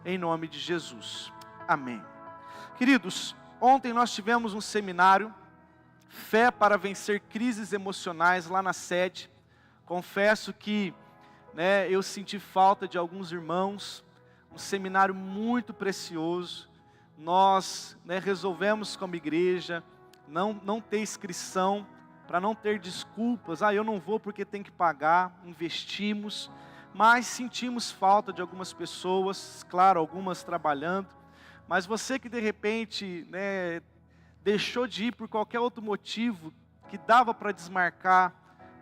em nome de Jesus. Amém. Queridos, ontem nós tivemos um seminário, Fé para Vencer Crises Emocionais, lá na sede. Confesso que eu senti falta de alguns irmãos, um seminário muito precioso. Nós resolvemos como igreja não ter inscrição, para não ter desculpas. Eu não vou porque tem que pagar. Investimos, mas sentimos falta de algumas pessoas, claro, algumas trabalhando. Mas você que de repente deixou de ir por qualquer outro motivo, que dava para desmarcar,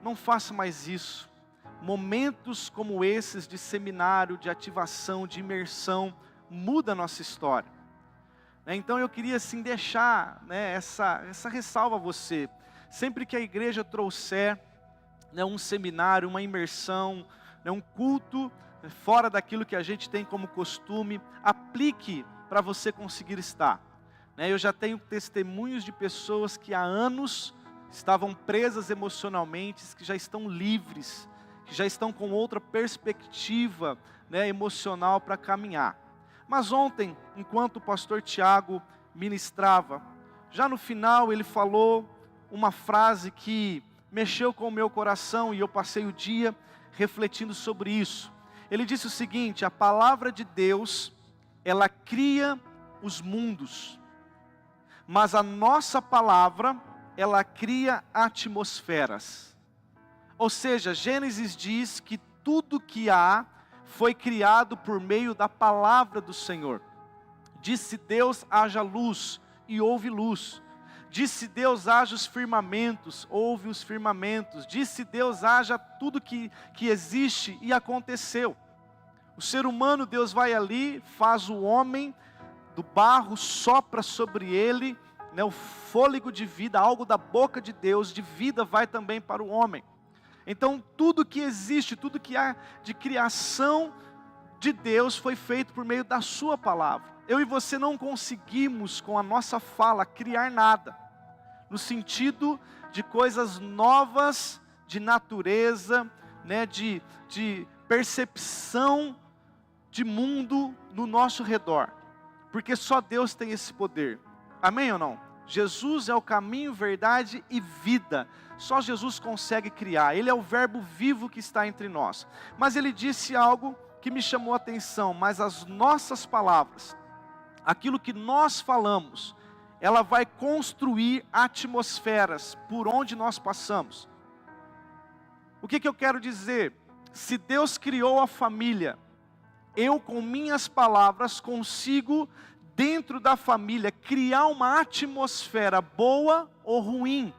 não faça mais isso. Momentos como esses de seminário, de ativação, de imersão, muda a nossa história. Então eu queria assim deixar essa ressalva a você. Sempre que a igreja trouxer um seminário, uma imersão, um culto fora daquilo que a gente tem como costume, aplique para você conseguir estar. Eu já tenho testemunhos de pessoas que há anos estavam presas emocionalmente, que já estão livres, que já estão com outra perspectiva emocional para caminhar. Mas ontem, enquanto o pastor Tiago ministrava, já no final ele falou uma frase que mexeu com o meu coração e eu passei o dia refletindo sobre isso. Ele disse o seguinte: a palavra de Deus, ela cria os mundos, mas a nossa palavra, ela cria atmosferas. Ou seja, Gênesis diz que tudo que há foi criado por meio da palavra do Senhor. Disse Deus, haja luz, e houve luz. Disse Deus, haja os firmamentos, houve os firmamentos. Disse Deus, haja tudo que existe, e aconteceu. O ser humano, Deus vai ali, faz o homem do barro, sopra sobre ele, o fôlego de vida, algo da boca de Deus, de vida vai também para o homem. Então tudo que existe, tudo que há de criação de Deus foi feito por meio da sua palavra. Eu e você não conseguimos com a nossa fala criar nada, no sentido de coisas novas, de natureza, de percepção de mundo no nosso redor, porque só Deus tem esse poder. Amém ou não? Jesus é o caminho, verdade e vida. Só Jesus consegue criar. Ele é o verbo vivo que está entre nós. Mas ele disse algo que me chamou a atenção. Mas as nossas palavras, aquilo que nós falamos, ela vai construir atmosferas por onde nós passamos. O que eu quero dizer? Se Deus criou a família, eu com minhas palavras consigo, dentro da família, criar uma atmosfera boa ou ruim.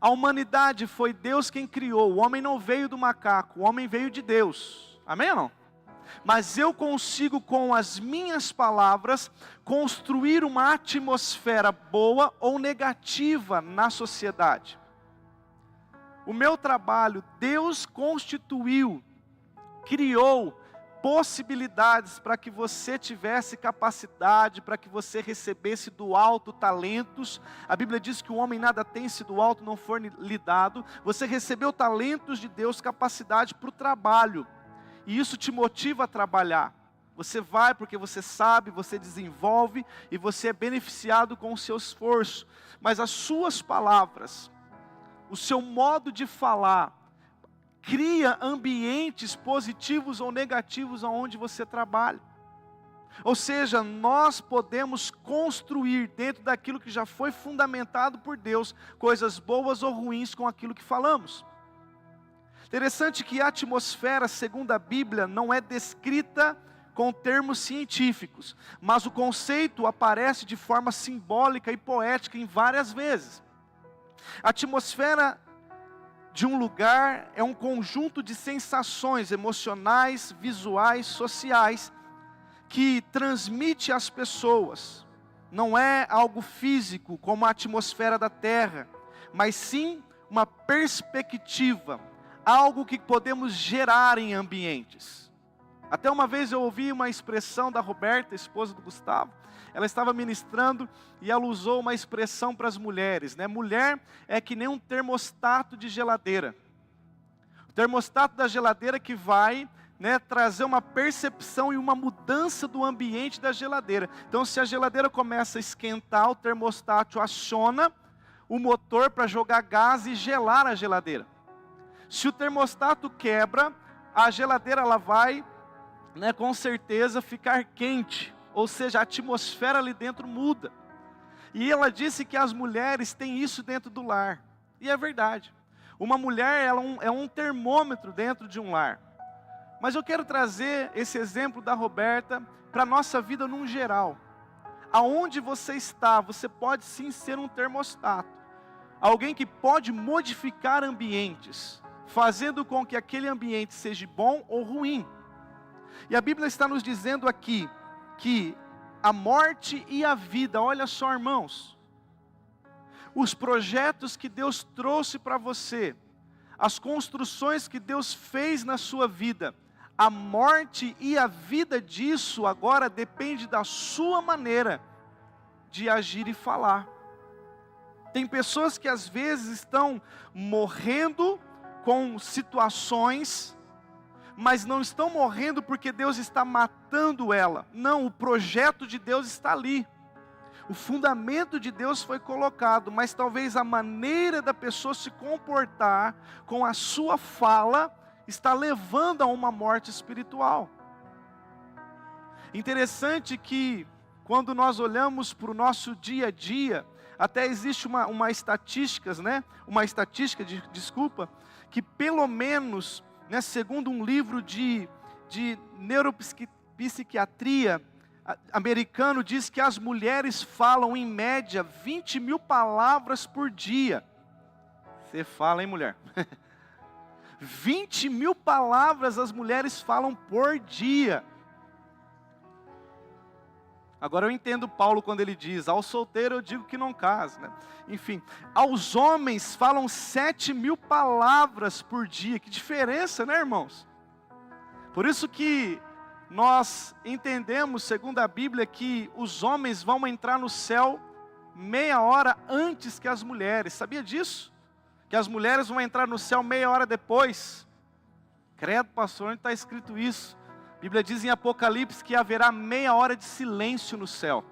A humanidade foi Deus quem criou. O homem não veio do macaco, o homem veio de Deus. Amém ou não? Mas eu consigo, com as minhas palavras, construir uma atmosfera boa ou negativa na sociedade. O meu trabalho, Deus constituiu, criou possibilidades para que você tivesse capacidade, para que você recebesse do alto talentos. A Bíblia diz que o homem nada tem se do alto não for lhe dado. Você recebeu talentos de Deus, capacidade para o trabalho, e isso te motiva a trabalhar. Você vai porque você sabe, você desenvolve, e você é beneficiado com o seu esforço. Mas as suas palavras, o seu modo de falar, cria ambientes positivos ou negativos aonde você trabalha. Ou seja, nós podemos construir dentro daquilo que já foi fundamentado por Deus, coisas boas ou ruins com aquilo que falamos. Interessante que a atmosfera, segundo a Bíblia, não é descrita com termos científicos, mas o conceito aparece de forma simbólica e poética em várias vezes. A atmosfera de um lugar é um conjunto de sensações emocionais, visuais, sociais, que transmite às pessoas. Não é algo físico, como a atmosfera da terra, mas sim uma perspectiva, algo que podemos gerar em ambientes. Até uma vez eu ouvi uma expressão da Roberta, esposa do Gustavo. Ela estava ministrando e ela usou uma expressão para as mulheres, Mulher é que nem um termostato de geladeira. O termostato da geladeira que vai né, trazer uma percepção e uma mudança do ambiente da geladeira. Então, se a geladeira começa a esquentar, o termostato aciona o motor para jogar gás e gelar a geladeira. Se o termostato quebra, a geladeira ela vai, né, com certeza ficar quente, ou seja, a atmosfera ali dentro muda. E ela disse que as mulheres têm isso dentro do lar. E é verdade. Uma mulher ela é um termômetro dentro de um lar. Mas eu quero trazer esse exemplo da Roberta para a nossa vida num geral. Aonde você está, você pode sim ser um termostato. Alguém que pode modificar ambientes, fazendo com que aquele ambiente seja bom ou ruim. E a Bíblia está nos dizendo aqui que a morte e a vida, olha só, irmãos, os projetos que Deus trouxe para você, as construções que Deus fez na sua vida, a morte e a vida disso agora depende da sua maneira de agir e falar. Tem pessoas que às vezes estão morrendo com situações, mas não estão morrendo porque Deus está matando ela. Não, o projeto de Deus está ali. O fundamento de Deus foi colocado, mas talvez a maneira da pessoa se comportar com a sua fala está levando a uma morte espiritual. Interessante que quando nós olhamos para o nosso dia a dia, até existe uma estatística, né? Desculpa, que pelo menos, né, segundo um livro de neuropsiquiatria americano, diz que as mulheres falam em média 20.000 palavras por dia. Você fala, hein, mulher? 20.000 palavras as mulheres falam por dia. Agora eu entendo Paulo quando ele diz, ao solteiro eu digo que não casa, né? Enfim, aos homens falam 7.000 palavras por dia. Que diferença, né, irmãos? Por isso que nós entendemos, segundo a Bíblia, que os homens vão entrar no céu meia hora antes que as mulheres. Sabia disso? Que as mulheres vão entrar no céu meia hora depois. Credo, pastor, onde está escrito isso? A Bíblia diz em Apocalipse que haverá meia hora de silêncio no céu.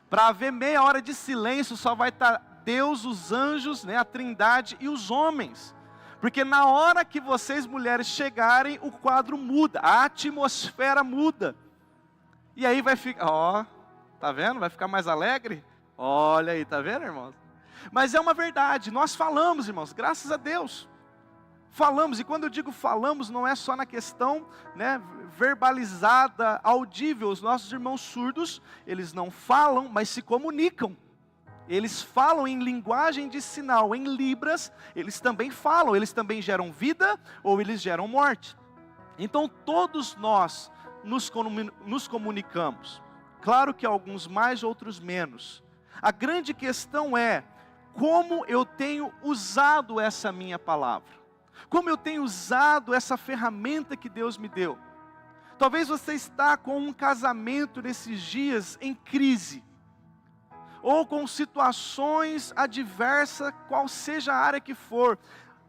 Para haver meia hora de silêncio, só vai estar Deus, os anjos, né, a trindade e os homens. Porque na hora que vocês mulheres chegarem, o quadro muda, a atmosfera muda. E aí vai ficar, ó, tá vendo? Vai ficar mais alegre? Olha aí, tá vendo, irmãos? Mas é uma verdade, nós falamos, irmãos, graças a Deus. Falamos, e quando eu digo falamos, não é só na questão, né, verbalizada, audível. Os nossos irmãos surdos, eles não falam, mas se comunicam. Eles falam em linguagem de sinal, em libras, eles também falam, eles também geram vida ou eles geram morte. Então todos nós nos comunicamos. Claro que alguns mais, outros menos. A grande questão é, como eu tenho usado essa minha palavra? Como eu tenho usado essa ferramenta que Deus me deu? Talvez você está com um casamento nesses dias em crise, ou com situações adversas, qual seja a área que for.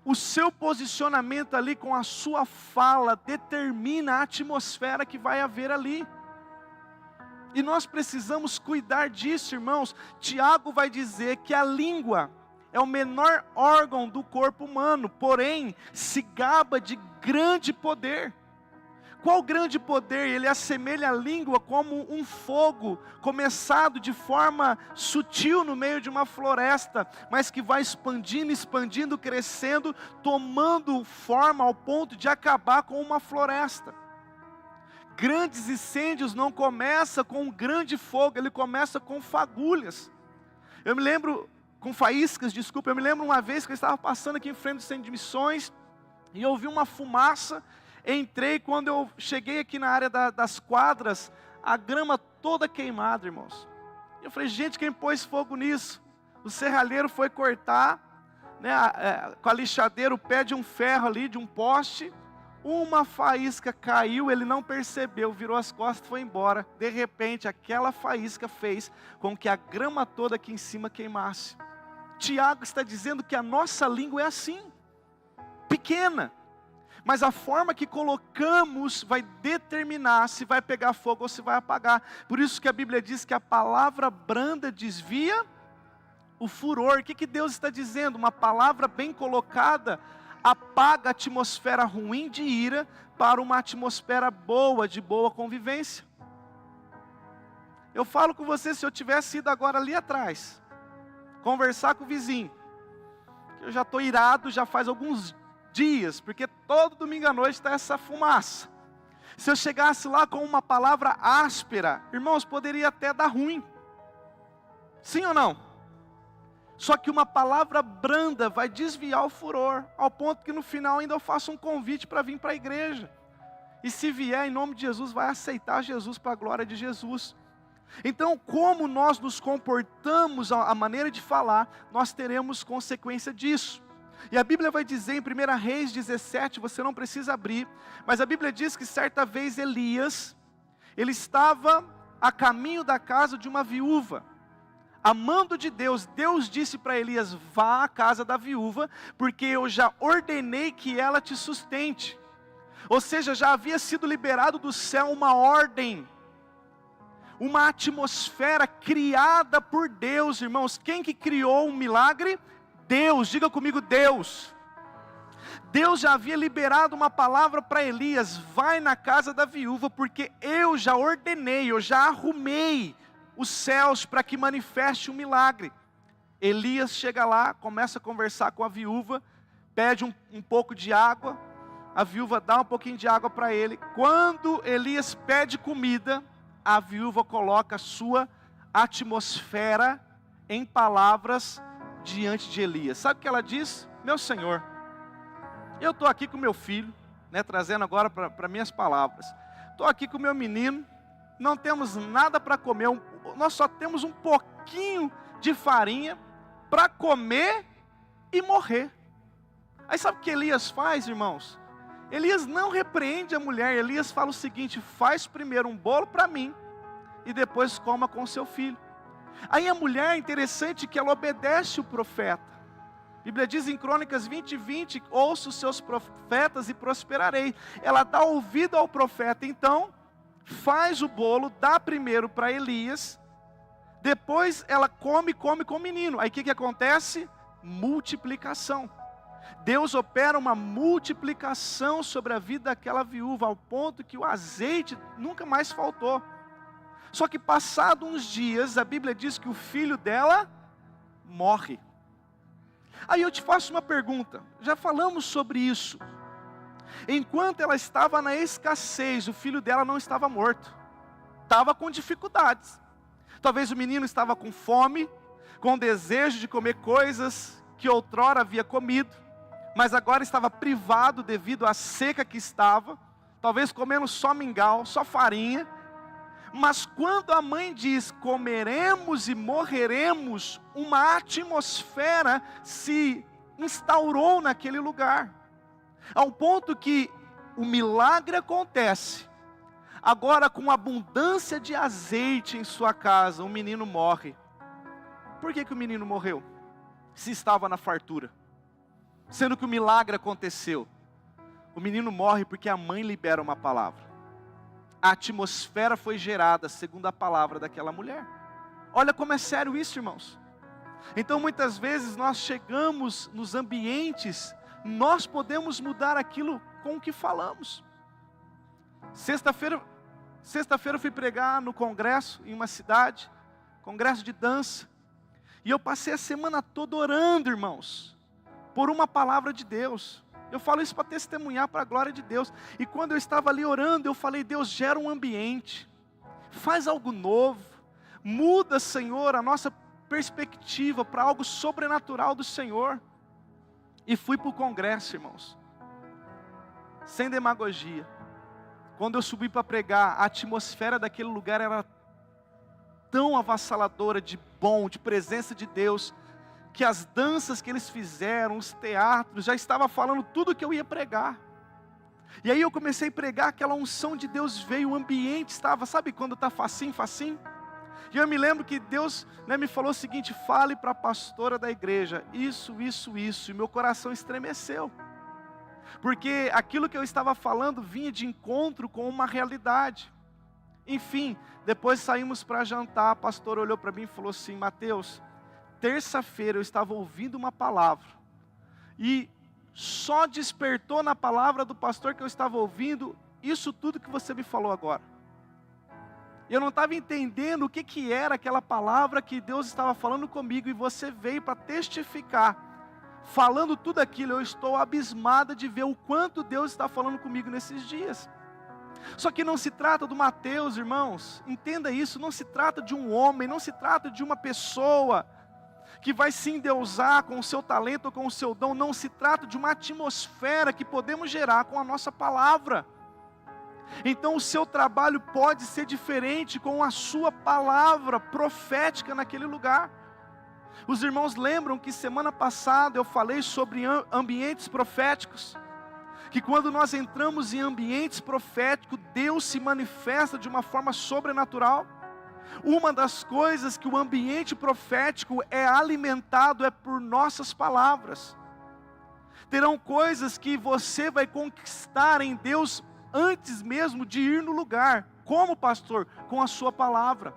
O seu posicionamento ali com a sua fala determina a atmosfera que vai haver ali. E nós precisamos cuidar disso, irmãos. Tiago vai dizer que a língua é o menor órgão do corpo humano, porém se gaba de grande poder. Qual grande poder? Ele assemelha a língua como um fogo começado de forma sutil no meio de uma floresta, mas que vai expandindo, expandindo, crescendo, tomando forma ao ponto de acabar com uma floresta. Grandes incêndios não começam com um grande fogo, ele começa com fagulhas. Eu me lembro, com faíscas, desculpa, eu me lembro uma vez que eu estava passando aqui em frente do centro de missões, e eu vi uma fumaça. Entrei, quando eu cheguei aqui na área das quadras, a grama toda queimada, irmãos. Eu falei, gente, quem pôs fogo nisso? O serralheiro foi cortar, né, com a lixadeira, o pé de um ferro ali, de um poste. Uma faísca caiu, ele não percebeu, virou as costas e foi embora. De repente, aquela faísca fez com que a grama toda aqui em cima queimasse. Tiago está dizendo que a nossa língua é assim, pequena. Mas a forma que colocamos vai determinar se vai pegar fogo ou se vai apagar. Por isso que a Bíblia diz que a palavra branda desvia o furor. O que Deus está dizendo? Uma palavra bem colocada apaga a atmosfera ruim de ira para uma atmosfera boa, de boa convivência. Eu falo com você, se eu tivesse ido agora ali atrás, conversar com o vizinho, eu já estou irado, já faz alguns dias, porque todo domingo à noite está essa fumaça. Se eu chegasse lá com uma palavra áspera, irmãos, poderia até dar ruim. Sim ou não? Só que uma palavra branda vai desviar o furor, ao ponto que no final ainda eu faço um convite para vir para a igreja. E se vier, em nome de Jesus, vai aceitar Jesus para a glória de Jesus. Então, como nós nos comportamos, a maneira de falar, nós teremos consequência disso. E a Bíblia vai dizer em 1 Reis 17, você não precisa abrir, mas a Bíblia diz que certa vez Elias, ele estava a caminho da casa de uma viúva, amando de Deus. Deus disse para Elias: vá à casa da viúva, porque eu já ordenei que ela te sustente. Ou seja, já havia sido liberado do céu uma ordem, uma atmosfera criada por Deus, irmãos. Quem que criou um milagre? Deus. Diga comigo, Deus. Deus já havia liberado uma palavra para Elias: vai na casa da viúva, porque eu já ordenei, eu já arrumei os céus para que manifeste um milagre. Elias chega lá, começa a conversar com a viúva, pede um pouco de água, a viúva dá um pouquinho de água para ele. Quando Elias pede comida, a viúva coloca a sua atmosfera em palavras diante de Elias. Sabe o que ela diz? Meu senhor, eu estou aqui com meu filho, trazendo agora para minhas palavras. Estou aqui com meu menino, não temos nada para comer, nós só temos um pouquinho de farinha para comer e morrer. Aí sabe o que Elias faz, irmãos? Elias não repreende a mulher. Elias fala o seguinte: faz primeiro um bolo para mim e depois coma com seu filho. Aí a mulher, é interessante que ela obedece o profeta. A Bíblia diz em Crônicas 20:20, ouça os seus profetas e prosperarei. Ela dá ouvido ao profeta, então faz o bolo, dá primeiro para Elias, depois ela come com o menino. Aí o que acontece? Multiplicação. Deus opera uma multiplicação sobre a vida daquela viúva, ao ponto que o azeite nunca mais faltou. Só que passado uns dias, a Bíblia diz que o filho dela morre. Aí eu te faço uma pergunta, já falamos sobre isso. Enquanto ela estava na escassez, o filho dela não estava morto, estava com dificuldades. Talvez o menino estava com fome, com desejo de comer coisas que outrora havia comido, mas agora estava privado devido à seca que estava, talvez comendo só mingau, só farinha. Mas quando a mãe diz: comeremos e morreremos, uma atmosfera se instaurou naquele lugar, ao ponto que o milagre acontece. Agora, com abundância de azeite em sua casa, o menino morre. Por que o menino morreu? Se estava na fartura, sendo que o milagre aconteceu. O menino morre porque a mãe libera uma palavra. A atmosfera foi gerada segundo a palavra daquela mulher. Olha como é sério isso, irmãos. Então muitas vezes nós chegamos nos ambientes, nós podemos mudar aquilo com o que falamos. Sexta-feira eu fui pregar no congresso em uma cidade, congresso de dança, e eu passei a semana toda orando, irmãos, por uma palavra de Deus. Eu falo isso para testemunhar para a glória de Deus. E quando eu estava ali orando, eu falei: Deus, gera um ambiente, faz algo novo, muda, Senhor, a nossa perspectiva para algo sobrenatural do Senhor. E fui para o congresso, irmãos, sem demagogia. Quando eu subi para pregar, a atmosfera daquele lugar era tão avassaladora de bom, de presença de Deus, que as danças que eles fizeram, os teatros, já estava falando tudo que eu ia pregar. E aí eu comecei a pregar, aquela unção de Deus veio, o ambiente estava, sabe quando está facinho, facinho? E eu me lembro que Deus me falou o seguinte: fale para a pastora da igreja, isso, e meu coração estremeceu. porque aquilo que eu estava falando vinha de encontro com uma realidade. Enfim, depois saímos para jantar, a pastora olhou para mim e falou assim: Mateus, terça-feira eu estava ouvindo uma palavra, e só despertou na palavra do pastor que eu estava ouvindo, isso tudo que você me falou agora. Eu não estava entendendo o que era aquela palavra que Deus estava falando comigo, e você veio para testificar, falando tudo aquilo. Eu estou abismada de ver o quanto Deus está falando comigo nesses dias. Só que não se trata do Mateus, irmãos, entenda isso, não se trata de um homem, não se trata de uma pessoa que vai se endeusar com o seu talento ou com o seu dom, não se trata de uma atmosfera que podemos gerar com a nossa palavra. Então o seu trabalho pode ser diferente com a sua palavra profética naquele lugar. Os irmãos lembram que semana passada eu falei sobre ambientes proféticos, que quando nós entramos em ambientes proféticos, Deus se manifesta de uma forma sobrenatural. Uma das coisas que o ambiente profético é alimentado é por nossas palavras. Terão coisas que você vai conquistar em Deus antes mesmo de ir no lugar. Como, pastor? Com a sua palavra.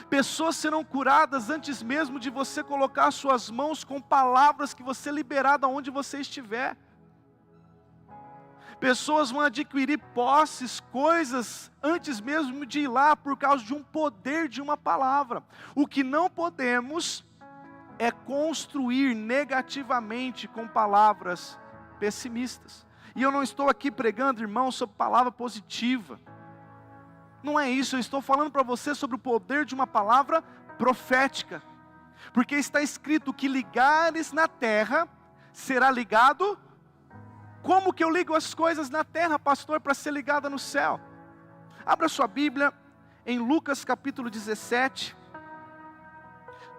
Pessoas serão curadas antes mesmo de você colocar suas mãos com palavras que você liberar da onde você estiver. Pessoas vão adquirir posses, coisas, antes mesmo de ir lá, por causa de um poder de uma palavra. O que não podemos é construir negativamente com palavras pessimistas. E eu não estou aqui pregando, irmão, sobre palavra positiva. Não é isso, eu estou falando para você sobre o poder de uma palavra profética. Porque está escrito que ligares na terra, será ligado. Como que eu ligo as coisas na terra, pastor, para ser ligada no céu? Abra sua Bíblia em Lucas capítulo 17.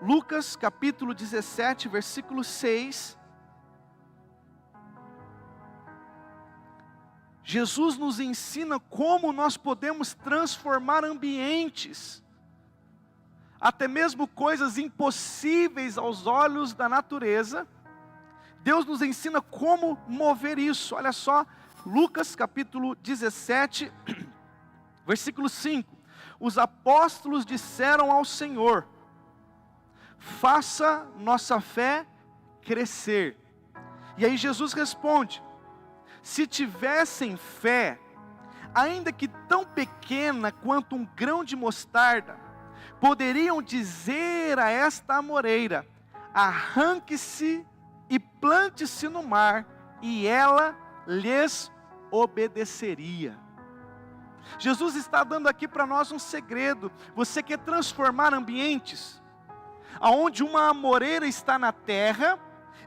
Lucas capítulo 17, versículo 6. Jesus nos ensina como nós podemos transformar ambientes, até mesmo coisas impossíveis aos olhos da natureza. Deus nos ensina como mover isso. Olha só, Lucas capítulo 17, versículo 5. Os apóstolos disseram ao Senhor: faça nossa fé crescer. E aí Jesus responde: se tivessem fé, ainda que tão pequena quanto um grão de mostarda, poderiam dizer a esta amoreira: arranque-se e plante-se no mar, e ela lhes obedeceria. Jesus está dando aqui para nós um segredo. Você quer transformar ambientes aonde uma amoreira está na terra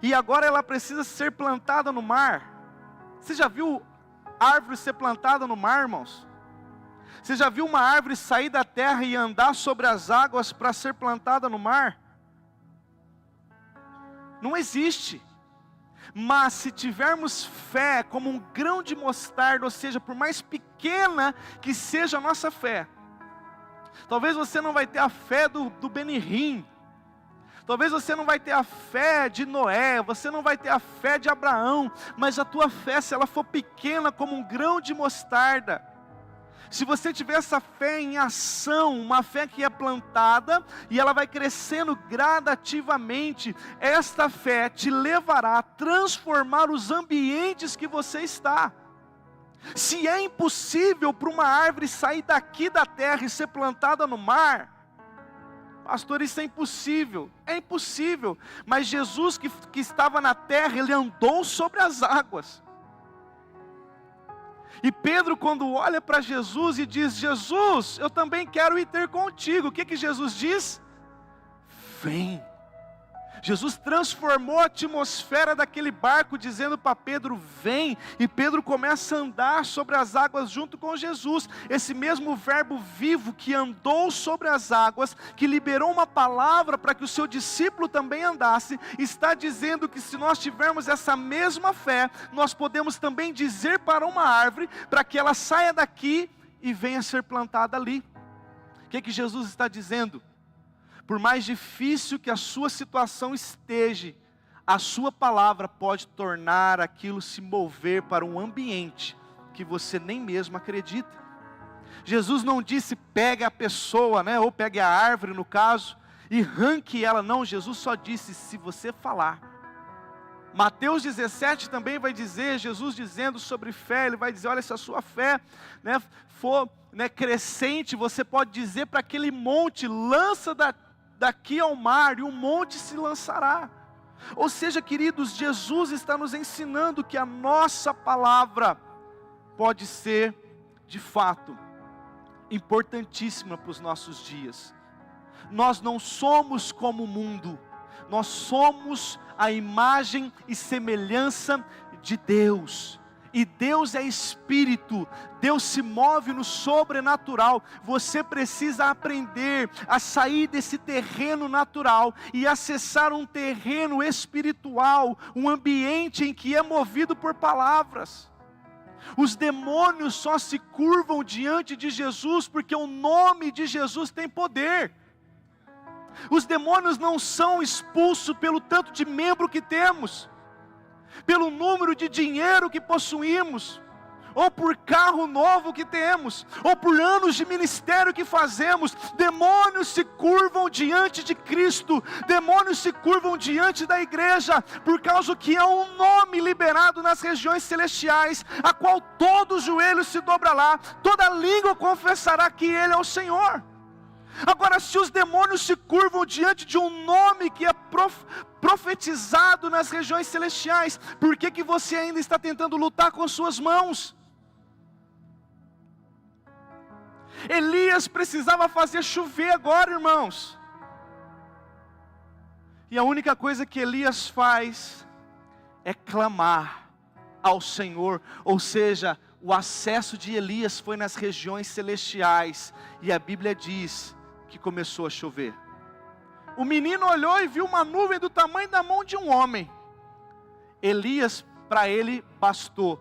e agora ela precisa ser plantada no mar? Você já viu árvore ser plantada no mar, irmãos? Você já viu uma árvore sair da terra e andar sobre as águas para ser plantada no mar? Não existe. Mas se tivermos fé como um grão de mostarda, ou seja, por mais pequena que seja a nossa fé, talvez você não vai ter a fé do Benihim, talvez você não vai ter a fé de Noé, você não vai ter a fé de Abraão, mas a tua fé, se ela for pequena como um grão de mostarda, se você tiver essa fé em ação, uma fé que é plantada, e ela vai crescendo gradativamente, esta fé te levará a transformar os ambientes que você está. Se é impossível para uma árvore sair daqui da terra e ser plantada no mar, pastor, isso é impossível. É impossível. Mas Jesus que estava na terra, ele andou sobre as águas. E Pedro, quando olha para Jesus e diz: Jesus, eu também quero ir ter contigo. O que Jesus diz? Vem. Jesus transformou a atmosfera daquele barco, dizendo para Pedro: vem. E Pedro começa a andar sobre as águas junto com Jesus. Esse mesmo verbo vivo que andou sobre as águas, que liberou uma palavra para que o seu discípulo também andasse, está dizendo que se nós tivermos essa mesma fé, nós podemos também dizer para uma árvore, para que ela saia daqui e venha ser plantada ali. O que Jesus está dizendo? Por mais difícil que a sua situação esteja, a sua palavra pode tornar aquilo se mover para um ambiente que você nem mesmo acredita. Jesus não disse pegue a pessoa, ou pegue a árvore no caso, e arranque ela. Não, Jesus só disse se você falar. Mateus 17 também vai dizer, Jesus dizendo sobre fé, ele vai dizer, olha, se a sua fé for crescente, você pode dizer para aquele monte, lança daqui ao mar, e o monte se lançará. Ou seja, queridos, Jesus está nos ensinando que a nossa palavra pode ser, de fato, importantíssima para os nossos dias. Nós não somos como o mundo, nós somos a imagem e semelhança de Deus. E Deus é Espírito, Deus se move no sobrenatural. Você precisa aprender a sair desse terreno natural e acessar um terreno espiritual, um ambiente em que é movido por palavras. Os demônios só se curvam diante de Jesus porque o nome de Jesus tem poder. Os demônios não são expulsos pelo tanto de membro que temos, pelo número de dinheiro que possuímos, ou por carro novo que temos, ou por anos de ministério que fazemos. Demônios se curvam diante de Cristo, demônios se curvam diante da igreja, por causa que há um nome liberado nas regiões celestiais, a qual todo joelho se dobrará, toda língua confessará que Ele é o Senhor. Agora, se os demônios se curvam diante de um nome que é profetizado nas regiões celestiais, por que você ainda está tentando lutar com suas mãos? Elias precisava fazer chover agora, irmãos. E a única coisa que Elias faz é clamar ao Senhor, ou seja, o acesso de Elias foi nas regiões celestiais, e a Bíblia diz que começou a chover. O menino olhou e viu uma nuvem do tamanho da mão de um homem. Elias, para ele, bastou,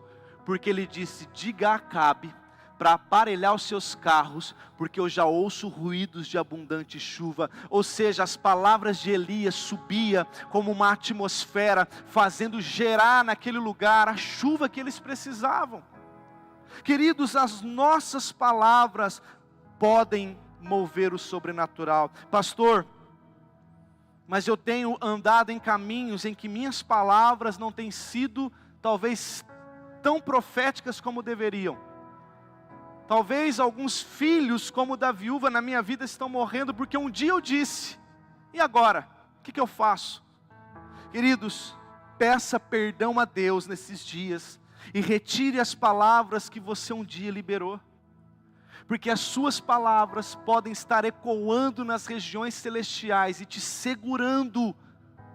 porque ele disse, diga a Acabe, para aparelhar os seus carros, porque eu já ouço ruídos de abundante chuva. Ou seja, as palavras de Elias subia como uma atmosfera, fazendo gerar naquele lugar a chuva que eles precisavam. Queridos, as nossas palavras podem mover o sobrenatural. Pastor, mas eu tenho andado em caminhos em que minhas palavras não têm sido, talvez, tão proféticas como deveriam. Talvez alguns filhos, como o da viúva na minha vida, estão morrendo, porque um dia eu disse, e agora? O que eu faço? Queridos, peça perdão a Deus nesses dias, e retire as palavras que você um dia liberou, porque as suas palavras podem estar ecoando nas regiões celestiais e te segurando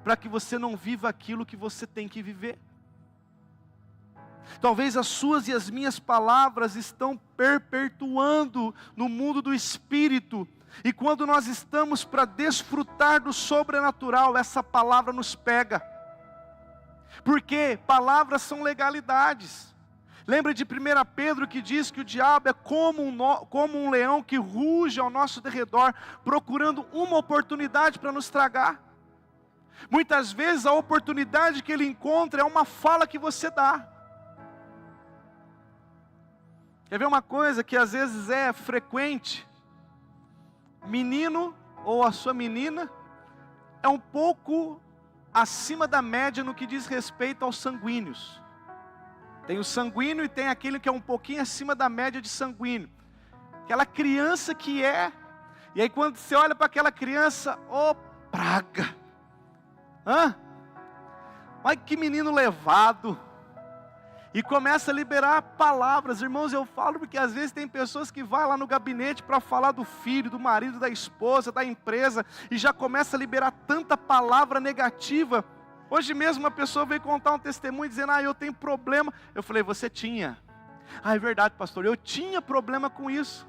para que você não viva aquilo que você tem que viver. Talvez as suas e as minhas palavras estão perpetuando no mundo do espírito, e quando nós estamos para desfrutar do sobrenatural, essa palavra nos pega, porque palavras são legalidades. Lembra de 1 Pedro que diz que o diabo é como um leão que ruge ao nosso derredor, procurando uma oportunidade para nos tragar. Muitas vezes a oportunidade que ele encontra é uma fala que você dá. Quer ver uma coisa que às vezes é frequente? Menino ou a sua menina é um pouco acima da média no que diz respeito aos sanguíneos. Tem o sanguíneo e tem aquele que é um pouquinho acima da média de sanguíneo. Aquela criança que é, e aí quando você olha para aquela criança, praga. Olha que menino levado. E começa a liberar palavras. Irmãos, eu falo porque às vezes tem pessoas que vão lá no gabinete para falar do filho, do marido, da esposa, da empresa, e já começa a liberar tanta palavra negativa. Hoje mesmo uma pessoa veio contar um testemunho dizendo, eu tenho problema. Eu falei, você tinha? É verdade, pastor, eu tinha problema com isso.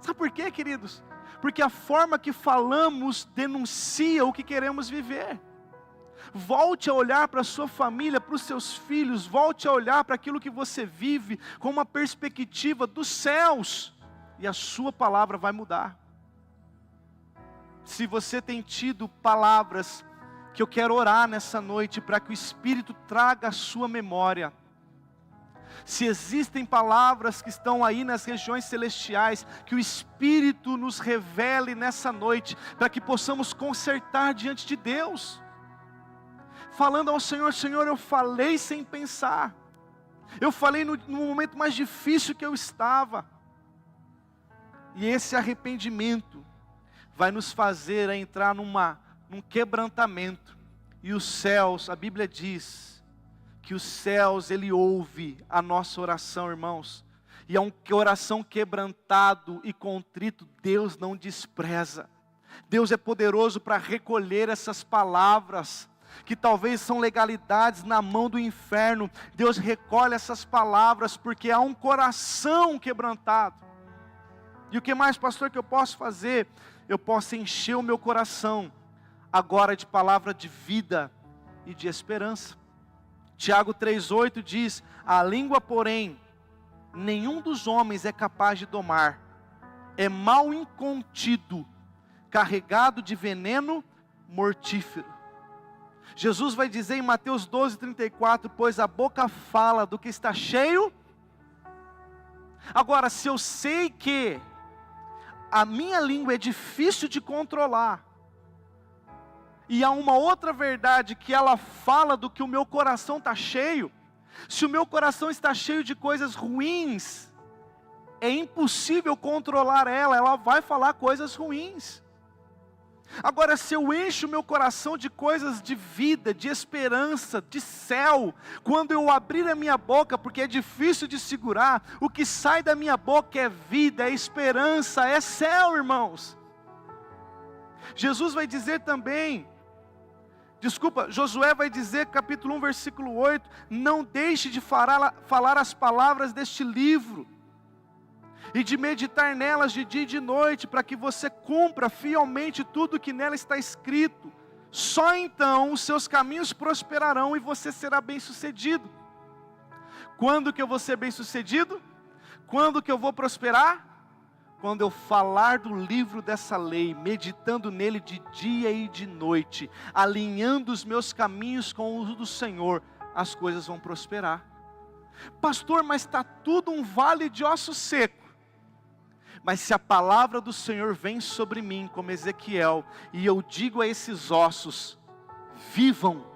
Sabe por quê, queridos? Porque a forma que falamos denuncia o que queremos viver. Volte a olhar para a sua família, para os seus filhos, volte a olhar para aquilo que você vive com uma perspectiva dos céus, e a sua palavra vai mudar. Se você tem tido palavras que eu quero orar nessa noite para que o Espírito traga a sua memória. Se existem palavras que estão aí nas regiões celestiais, que o Espírito nos revele nessa noite, para que possamos consertar diante de Deus. Falando ao Senhor: Senhor, eu falei sem pensar. Eu falei no momento mais difícil que eu estava. E esse arrependimento vai nos fazer entrar num quebrantamento. E os céus, a Bíblia diz que os céus, Ele ouve a nossa oração, irmãos. E é um coração quebrantado e contrito, Deus não despreza. Deus é poderoso para recolher essas palavras, que talvez são legalidades na mão do inferno. Deus recolhe essas palavras, porque há um coração quebrantado. E o que mais, pastor, que eu posso fazer? Eu posso encher o meu coração agora de palavra de vida e de esperança. Tiago 3,8 diz: a língua, porém, nenhum dos homens é capaz de domar. É mal incontido, carregado de veneno mortífero. Jesus vai dizer em Mateus 12,34, pois a boca fala do que está cheio. Agora, se eu sei que a minha língua é difícil de controlar, e há uma outra verdade que ela fala do que o meu coração está cheio, se o meu coração está cheio de coisas ruins, é impossível controlar ela vai falar coisas ruins. Agora, se eu encho o meu coração de coisas de vida, de esperança, de céu, quando eu abrir a minha boca, porque é difícil de segurar, o que sai da minha boca é vida, é esperança, é céu, irmãos. Jesus vai dizer também, Josué vai dizer, capítulo 1, versículo 8, não deixe de falar as palavras deste livro, e de meditar nelas de dia e de noite, para que você cumpra fielmente tudo que nela está escrito. Só então os seus caminhos prosperarão e você será bem-sucedido. Quando que eu vou ser bem-sucedido? Quando que eu vou prosperar? Quando eu falar do livro dessa lei, meditando nele de dia e de noite, alinhando os meus caminhos com os do Senhor, as coisas vão prosperar. Pastor, mas está tudo um vale de ossos secos. Mas se a palavra do Senhor vem sobre mim, como Ezequiel, e eu digo a esses ossos, vivam,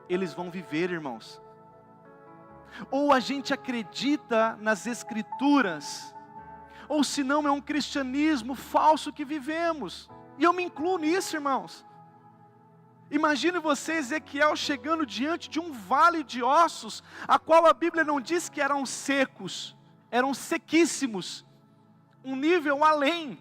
eles vão viver, irmãos. Ou a gente acredita nas Escrituras, ou se não é um cristianismo falso que vivemos. E eu me incluo nisso, irmãos. Imagine você, Ezequiel, chegando diante de um vale de ossos, a qual a Bíblia não diz que eram secos, eram sequíssimos, um nível além.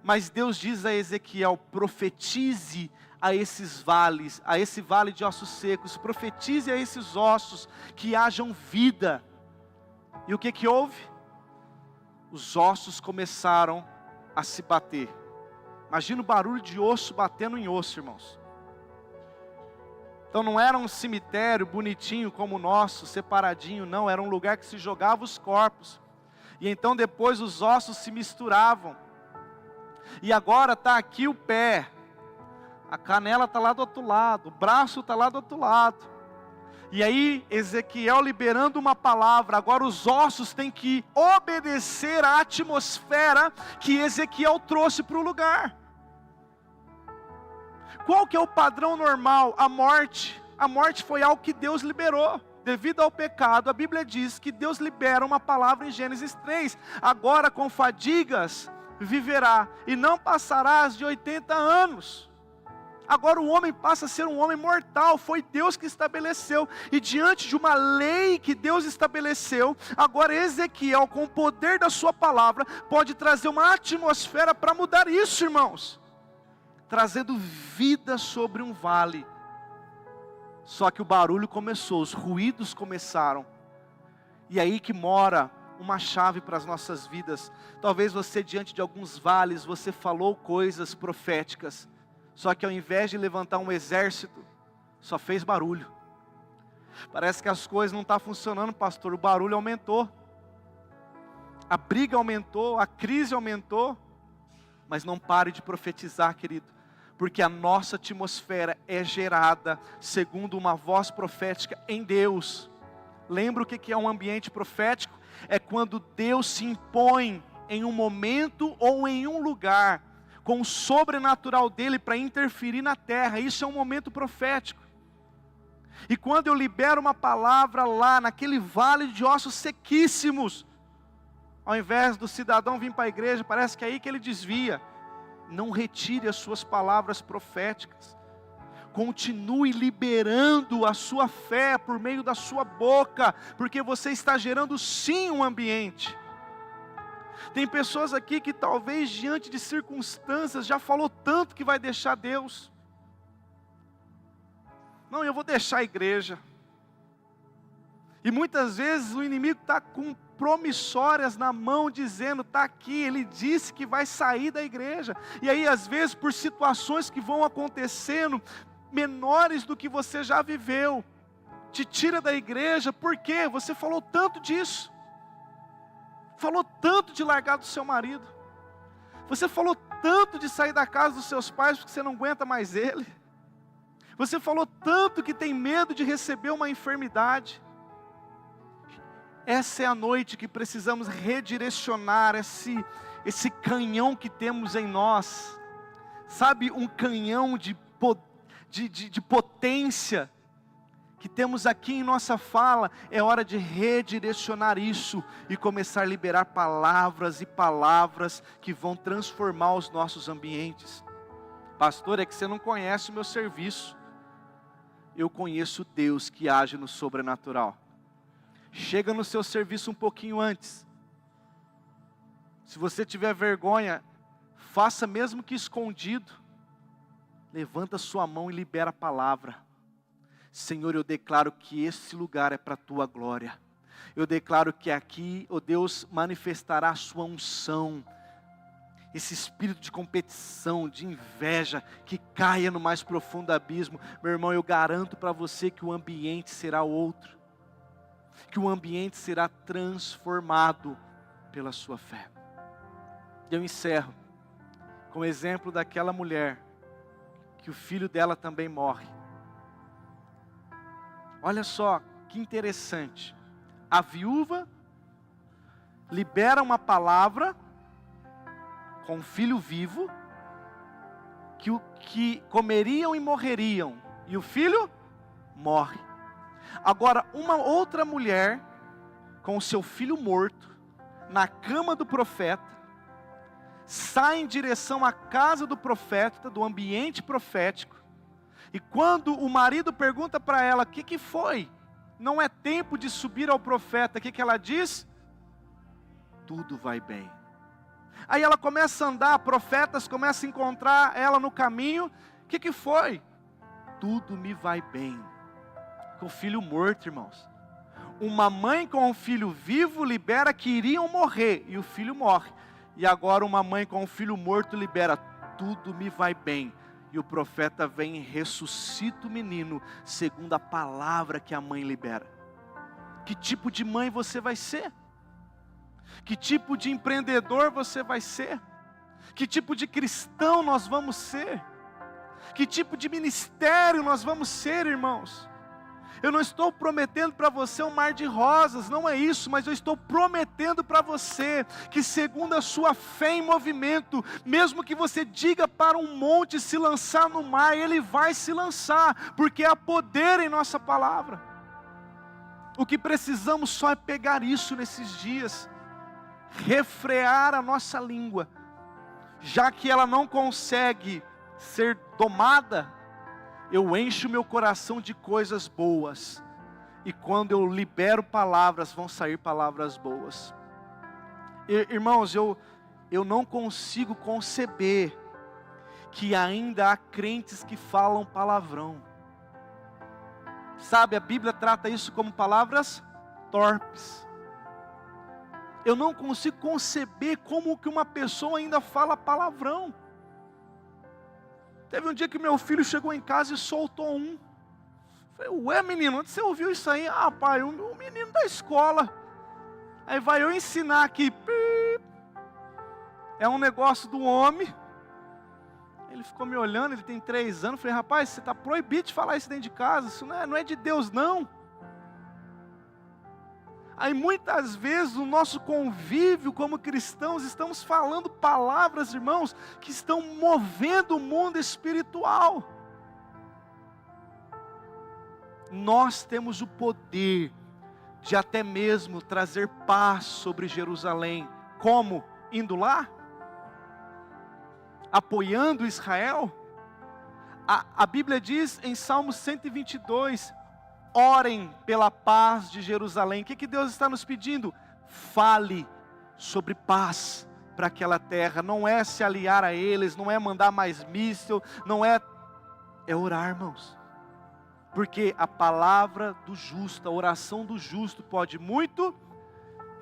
Mas Deus diz a Ezequiel, profetize a esses vales, a esse vale de ossos secos, profetize a esses ossos que hajam vida. E o que houve? Os ossos começaram a se bater. Imagina o barulho de osso batendo em osso, irmãos. Então não era um cemitério bonitinho como o nosso, separadinho, não, era um lugar que se jogava os corpos. E então depois os ossos se misturavam. E agora está aqui o pé, a canela está lá do outro lado, o braço está lá do outro lado. E aí Ezequiel liberando uma palavra, agora os ossos têm que obedecer à atmosfera que Ezequiel trouxe para o lugar. Qual que é o padrão normal? A morte. A morte foi algo que Deus liberou. Devido ao pecado, a Bíblia diz que Deus libera uma palavra em Gênesis 3. Agora com fadigas viverá, e não passarás de 80 anos. Agora o homem passa a ser um homem mortal, foi Deus que estabeleceu. E diante de uma lei que Deus estabeleceu, agora Ezequiel, com o poder da sua palavra, pode trazer uma atmosfera para mudar isso, irmãos. Trazendo vida sobre um vale. Só que o barulho começou, os ruídos começaram. E aí que mora uma chave para as nossas vidas. Talvez você, diante de alguns vales, você falou coisas proféticas. Só que ao invés de levantar um exército, só fez barulho. Parece que as coisas não estão funcionando, pastor. O barulho aumentou. A briga aumentou, a crise aumentou. Mas não pare de profetizar, querido. Porque a nossa atmosfera é gerada segundo uma voz profética em Deus. Lembra o que é um ambiente profético? É quando Deus se impõe em um momento ou em um lugar, com o sobrenatural dele para interferir na terra. Isso é um momento profético. E quando eu libero uma palavra lá, naquele vale de ossos sequíssimos, ao invés do cidadão vir para a igreja, parece que é aí que ele desvia. Não retire as suas palavras proféticas. Continue liberando a sua fé por meio da sua boca, porque você está gerando sim um ambiente. Tem pessoas aqui que talvez diante de circunstâncias já falou tanto que vai deixar Deus. Não, eu vou deixar a igreja. E muitas vezes o inimigo está com promissórias na mão, dizendo, está aqui, ele disse que vai sair da igreja. E aí às vezes por situações que vão acontecendo, menores do que você já viveu, te tira da igreja, porque você falou tanto disso. Falou tanto de largar do seu marido. Você falou tanto de sair da casa dos seus pais, porque você não aguenta mais ele. Você falou tanto que tem medo de receber uma enfermidade. Essa é a noite que precisamos redirecionar esse canhão que temos em nós. Sabe, um canhão de potência que temos aqui em nossa fala. É hora de redirecionar isso e começar a liberar palavras e palavras que vão transformar os nossos ambientes. Pastor, é que você não conhece o meu serviço. Eu conheço Deus que age no sobrenatural. Chega no seu serviço um pouquinho antes. Se você tiver vergonha, faça mesmo que escondido. Levanta sua mão e libera a palavra. Senhor, eu declaro que esse lugar é para a tua glória. Eu declaro que aqui, ó Deus, manifestará a sua unção. Esse espírito de competição, de inveja, que caia no mais profundo abismo. Meu irmão, eu garanto para você que o ambiente será outro. Que o ambiente será transformado pela sua fé. Eu encerro com o exemplo daquela mulher, que o filho dela também morre. Olha só, que interessante. A viúva libera uma palavra com o filho vivo, que comeriam e morreriam, e o filho morre. Agora, uma outra mulher, com o seu filho morto, na cama do profeta, sai em direção à casa do profeta, do ambiente profético, e quando o marido pergunta para ela, o que foi? Não é tempo de subir ao profeta, o que ela diz? Tudo vai bem. Aí ela começa a andar, profetas começam a encontrar ela no caminho, o que foi? Tudo me vai bem. Com o filho morto, irmãos. Uma mãe com um filho vivo libera que iriam morrer, e o filho morre. E agora uma mãe com um filho morto libera, tudo me vai bem. E o profeta vem e ressuscita o menino, segundo a palavra que a mãe libera. Que tipo de mãe você vai ser? Que tipo de empreendedor você vai ser? Que tipo de cristão nós vamos ser? Que tipo de ministério nós vamos ser, irmãos? Eu não estou prometendo para você um mar de rosas, não é isso, mas eu estou prometendo para você, que segundo a sua fé em movimento, mesmo que você diga para um monte se lançar no mar, ele vai se lançar, porque há poder em nossa palavra. O que precisamos só é pegar isso nesses dias, refrear a nossa língua, já que ela não consegue ser domada. Eu encho meu coração de coisas boas, e quando eu libero palavras, vão sair palavras boas. Irmãos, eu não consigo conceber que ainda há crentes que falam palavrão. Sabe, a Bíblia trata isso como palavras torpes. Eu não consigo conceber como que uma pessoa ainda fala palavrão. Teve um dia que meu filho chegou em casa e soltou um. Falei, ué menino, onde você ouviu isso aí? Ah pai, o menino da escola. Aí vai eu ensinar aqui. É um negócio do homem. Ele ficou me olhando, ele tem 3 anos. Eu falei, rapaz, você está proibido de falar isso dentro de casa, isso não é de Deus não. Aí muitas vezes no nosso convívio como cristãos, estamos falando palavras, irmãos, que estão movendo o mundo espiritual. Nós temos o poder de até mesmo trazer paz sobre Jerusalém. Como? Indo lá? Apoiando Israel? A Bíblia diz em Salmo 122, orem pela paz de Jerusalém. O que Deus está nos pedindo? Fale sobre paz para aquela terra. Não é se aliar a eles, não é mandar mais míssil, não é orar, irmãos. Porque a palavra do justo, a oração do justo pode muito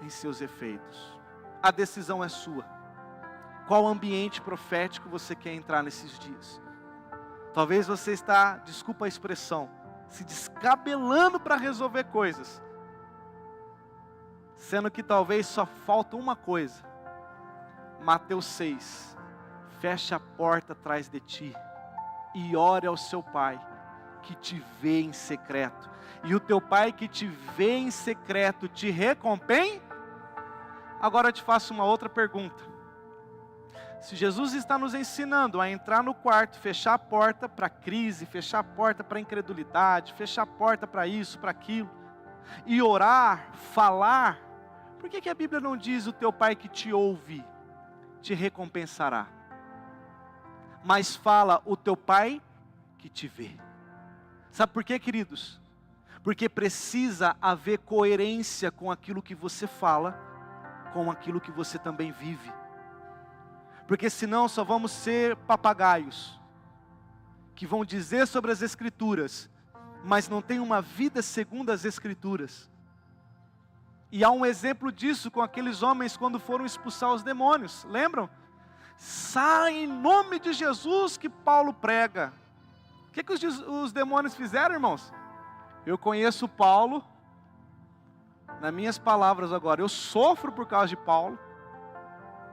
em seus efeitos. A decisão é sua. Qual ambiente profético você quer entrar nesses dias? Talvez você está, desculpa a expressão, se descabelando para resolver coisas, sendo que talvez só falta uma coisa. Mateus 6, fecha a porta atrás de ti e ore ao seu pai que te vê em secreto, e o teu pai que te vê em secreto te recompensa. Agora eu te faço uma outra pergunta. Se Jesus está nos ensinando a entrar no quarto, fechar a porta para a crise, fechar a porta para a incredulidade, fechar a porta para isso, para aquilo, e orar, falar, por que a Bíblia não diz o teu pai que te ouve te recompensará? Mas fala o teu pai que te vê. Sabe por quê, queridos? Porque precisa haver coerência com aquilo que você fala, com aquilo que você também vive. Porque senão só vamos ser papagaios, que vão dizer sobre as Escrituras, mas não tem uma vida segundo as Escrituras. E há um exemplo disso com aqueles homens quando foram expulsar os demônios, lembram? Sai em nome de Jesus que Paulo prega. O que os demônios fizeram, irmãos? Eu conheço Paulo, nas minhas palavras agora, eu sofro por causa de Paulo.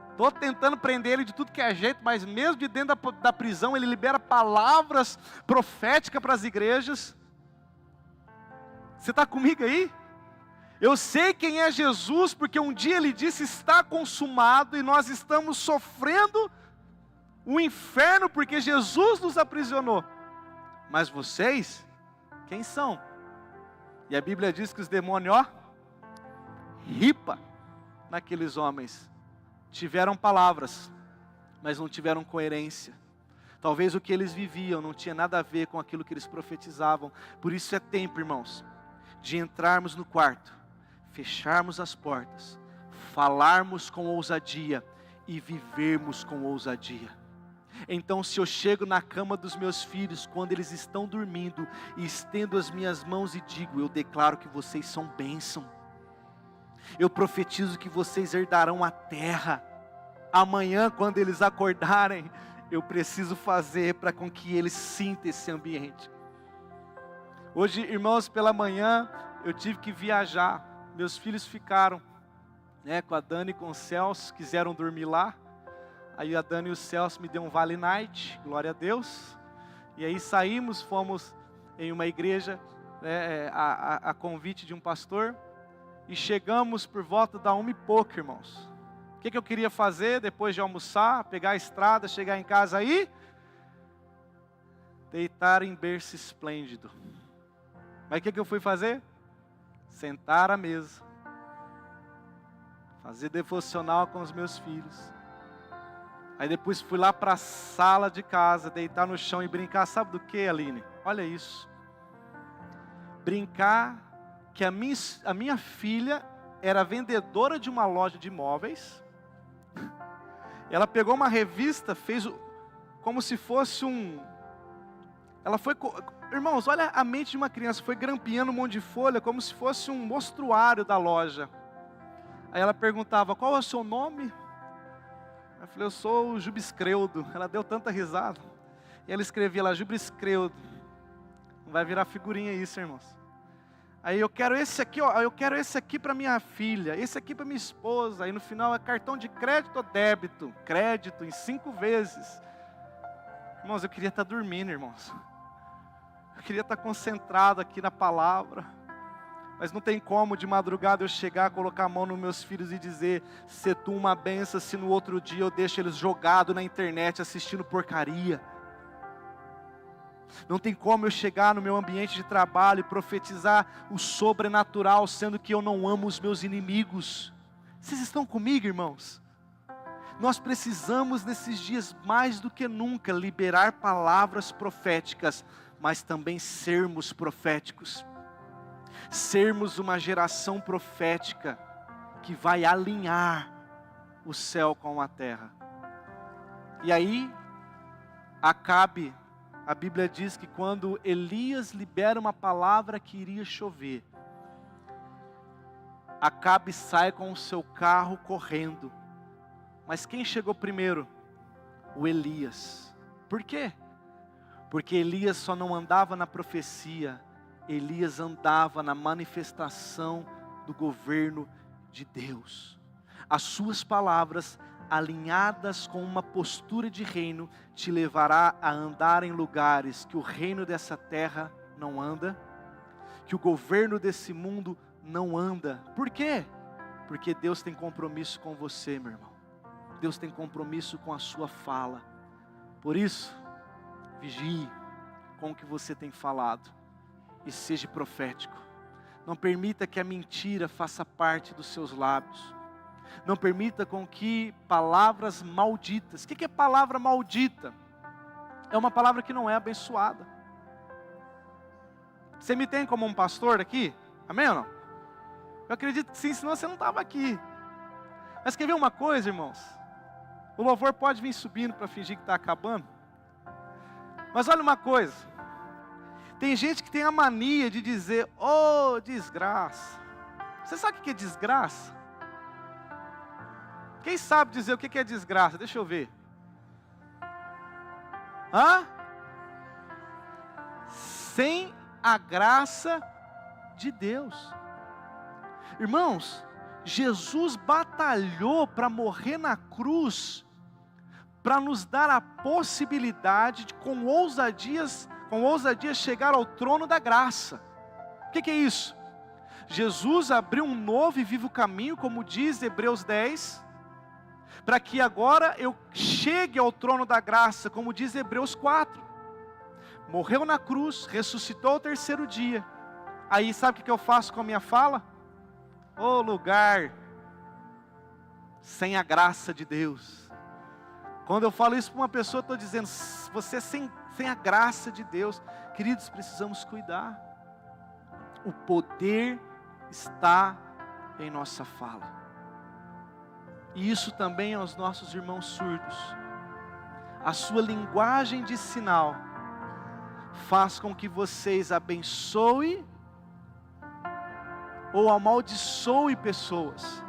Estou tentando prender ele de tudo que é jeito, mas mesmo de dentro da prisão, ele libera palavras proféticas para as igrejas. Você está comigo aí? Eu sei quem é Jesus, porque um dia ele disse, está consumado, e nós estamos sofrendo o inferno, porque Jesus nos aprisionou. Mas vocês, quem são? E a Bíblia diz que os demônios, ripa naqueles homens. Tiveram palavras, mas não tiveram coerência. Talvez o que eles viviam não tinha nada a ver com aquilo que eles profetizavam. Por isso é tempo, irmãos, de entrarmos no quarto, fecharmos as portas, falarmos com ousadia e vivermos com ousadia. Então, se eu chego na cama dos meus filhos, quando eles estão dormindo, e estendo as minhas mãos e digo, eu declaro que vocês são bênção. Eu profetizo que vocês herdarão a terra. Amanhã, quando eles acordarem, eu preciso fazer para com que eles sintam esse ambiente. Hoje, irmãos, pela manhã, eu tive que viajar. Meus filhos ficaram, com a Dani e com o Celso, quiseram dormir lá. Aí a Dani e o Celso me deu um Vale Night, glória a Deus. E aí saímos, fomos em uma igreja, a convite de um pastor. E chegamos por volta da 1 e pouco, irmãos. O que eu queria fazer depois de almoçar? Pegar a estrada, chegar em casa aí, deitar em berço esplêndido. Mas o que eu fui fazer? Sentar à mesa, fazer devocional com os meus filhos. Aí depois fui lá para a sala de casa, deitar no chão e brincar. Sabe do que, Aline? Olha isso. Brincar que a minha filha era vendedora de uma loja de imóveis. Ela pegou uma revista, fez como se fosse ela foi, irmãos, olha a mente de uma criança, foi grampeando um monte de folha, como se fosse um mostruário da loja. Aí ela perguntava, qual é o seu nome? Eu falei, eu sou o Jubescreudo. Ela deu tanta risada. E ela escrevia lá, Jubescreudo. Não vai virar figurinha isso, irmãos. Aí eu quero esse aqui, eu quero esse aqui para minha filha, esse aqui para minha esposa. Aí no final é cartão de crédito ou débito? Crédito em 5 vezes. Irmãos, eu queria estar dormindo, irmãos. Eu queria estar concentrado aqui na palavra. Mas não tem como de madrugada eu chegar, colocar a mão nos meus filhos e dizer: se tu uma benção, se no outro dia eu deixo eles jogados na internet assistindo porcaria. Não tem como eu chegar no meu ambiente de trabalho e profetizar o sobrenatural, sendo que eu não amo os meus inimigos. Vocês estão comigo, irmãos? Nós precisamos nesses dias mais do que nunca liberar palavras proféticas, mas também sermos proféticos. Sermos uma geração profética que vai alinhar o céu com a terra. E aí, Acabe, a Bíblia diz que quando Elias libera uma palavra que iria chover, Acabe sai com o seu carro correndo. Mas quem chegou primeiro? O Elias. Por quê? Porque Elias só não andava na profecia, Elias andava na manifestação do governo de Deus. As suas palavras, alinhadas com uma postura de reino, te levará a andar em lugares que o reino dessa terra não anda, que o governo desse mundo não anda. Por quê? Porque Deus tem compromisso com você, meu irmão. Deus tem compromisso com a sua fala. Por isso, vigie com o que você tem falado e seja profético. Não permita que a mentira faça parte dos seus lábios. Não permita com que palavras malditas. O que é palavra maldita? É uma palavra que não é abençoada. Você me tem como um pastor aqui? Amém ou não? Eu acredito que sim, senão você não estava aqui. Mas quer ver uma coisa, irmãos? O louvor pode vir subindo para fingir que está acabando. Mas olha uma coisa. Tem gente que tem a mania de dizer: oh, desgraça. Você sabe o que é desgraça? Quem sabe dizer o que é desgraça? Deixa eu ver. Hã? Sem a graça de Deus. Irmãos, Jesus batalhou para morrer na cruz, para nos dar a possibilidade de com ousadia chegar ao trono da graça. O que é isso? Jesus abriu um novo e vivo caminho, como diz Hebreus 10, para que agora eu chegue ao trono da graça, como diz Hebreus 4. Morreu na cruz, ressuscitou ao terceiro dia. Aí sabe o que eu faço com a minha fala? Ô lugar sem a graça de Deus. Quando eu falo isso para uma pessoa, eu estou dizendo: você é sem a graça de Deus. Queridos, precisamos cuidar. O poder está em nossa fala. E isso também aos nossos irmãos surdos. A sua linguagem de sinal faz com que vocês abençoem ou amaldiçoem pessoas.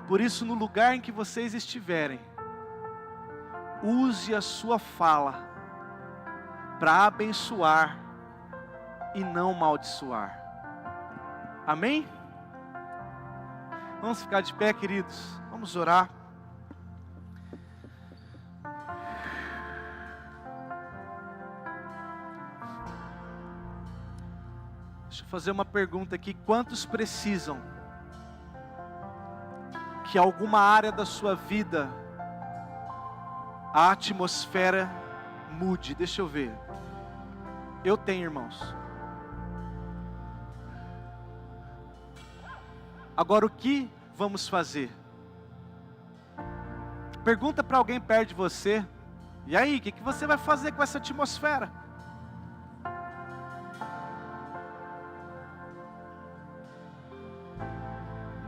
Por isso, no lugar em que vocês estiverem, use a sua fala para abençoar e não amaldiçoar. Amém? Vamos ficar de pé, queridos. Vamos orar. Deixa eu fazer uma pergunta aqui. Quantos precisam que alguma área da sua vida a atmosfera mude? Deixa eu ver. Eu tenho, irmãos. Agora o que vamos fazer? Pergunta para alguém perto de você. E aí, o que você vai fazer com essa atmosfera?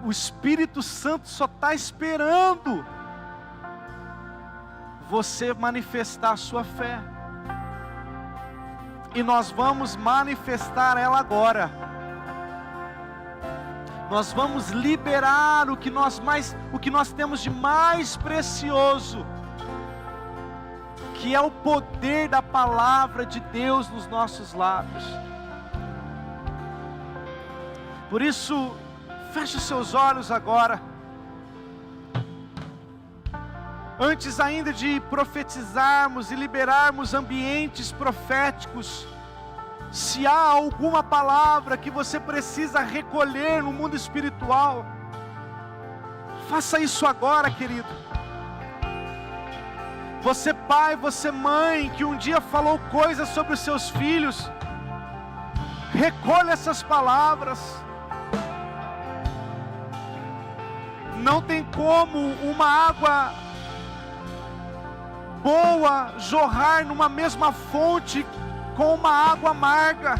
O Espírito Santo só está esperando você manifestar a sua fé. E nós vamos manifestar ela agora. Nós vamos liberar o que nós temos de mais precioso, que é o poder da palavra de Deus nos nossos lábios. Por isso, feche os seus olhos agora. antes ainda de profetizarmos e liberarmos ambientes proféticos, se há alguma palavra que você precisa recolher no mundo espiritual, faça isso agora, querido. Você pai, você mãe, que um dia falou coisas sobre os seus filhos, recolha essas palavras. Não tem como uma água boa jorrar numa mesma fonte com uma água amarga.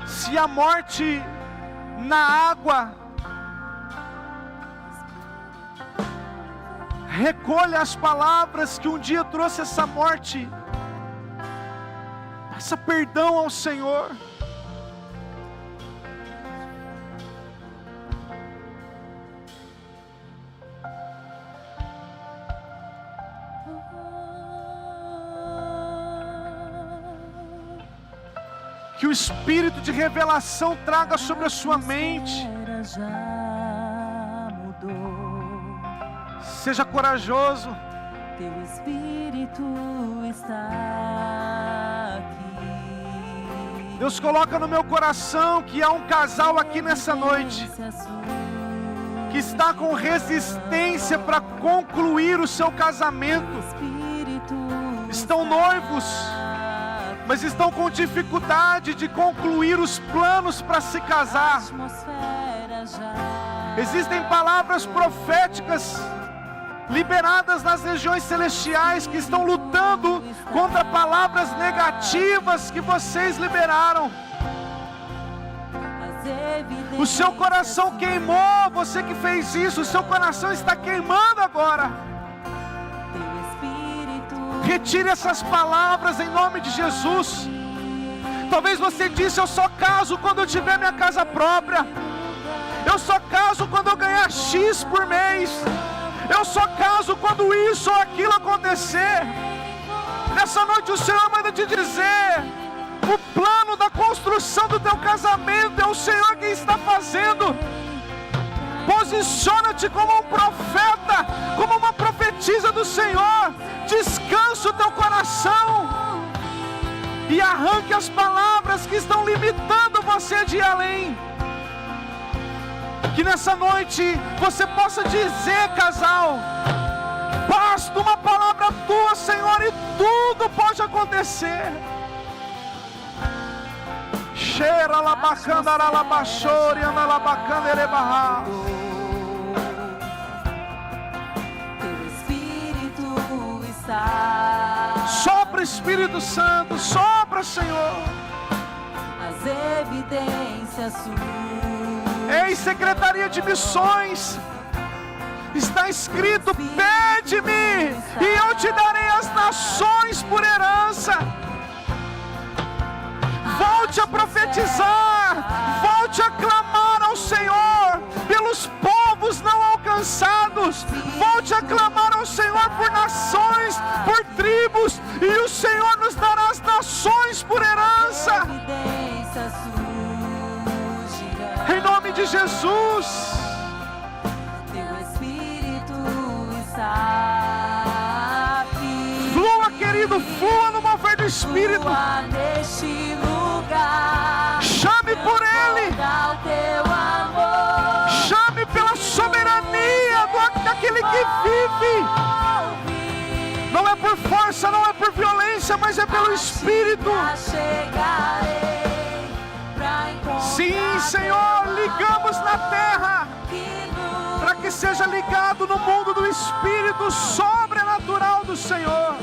Se a morte na água, recolha as palavras que um dia trouxe essa morte. Peça perdão ao Senhor. Que o Espírito de revelação traga sobre a sua mente. Seja corajoso. Teu Espírito está aqui. Deus coloca no meu coração que há um casal aqui nessa noite que está com resistência para concluir o seu casamento. Estão noivos, mas estão com dificuldade de concluir os planos para se casar. Existem palavras proféticas liberadas nas regiões celestiais que estão lutando contra palavras negativas que vocês liberaram. O seu coração queimou, você que fez isso, o seu coração está queimando agora. Retire essas palavras em nome de Jesus. Talvez você disse: eu só caso quando eu tiver minha casa própria. Eu só caso quando eu ganhar X por mês. Eu só caso quando isso ou aquilo acontecer. Nessa noite o Senhor manda te dizer: o plano da construção do teu casamento é o Senhor quem está fazendo. Posiciona-te como um profeta, como uma profetisa do Senhor. Descansa o teu coração e arranque as palavras que estão limitando você de ir além. Que nessa noite você possa dizer, casal: basta uma palavra tua, Senhor, e tudo pode acontecer. Cheira la bacana la bachori anda la bacana erebarra. Teu Espírito está. Sopra, Espírito Santo, sopra, Senhor. As evidências suas. Ei, Secretaria de Missões, está escrito: pede-me e eu te darei as nações por herança. Volte a profetizar, volte a clamar ao Senhor pelos povos não alcançados. Volte a clamar ao Senhor por nações, por tribos, e o Senhor nos dará as nações por herança. Em nome de Jesus. Teu Espírito está aqui. Flua, querido, flua no mover do Espírito. Flua neste lugar. Chame por Ele. O teu amor. Chame pela soberania daquele que vive. Não é por força, não é por violência, mas é pelo Espírito. Sim, Senhor, ligamos na terra para que seja ligado no mundo do Espírito sobrenatural do Senhor.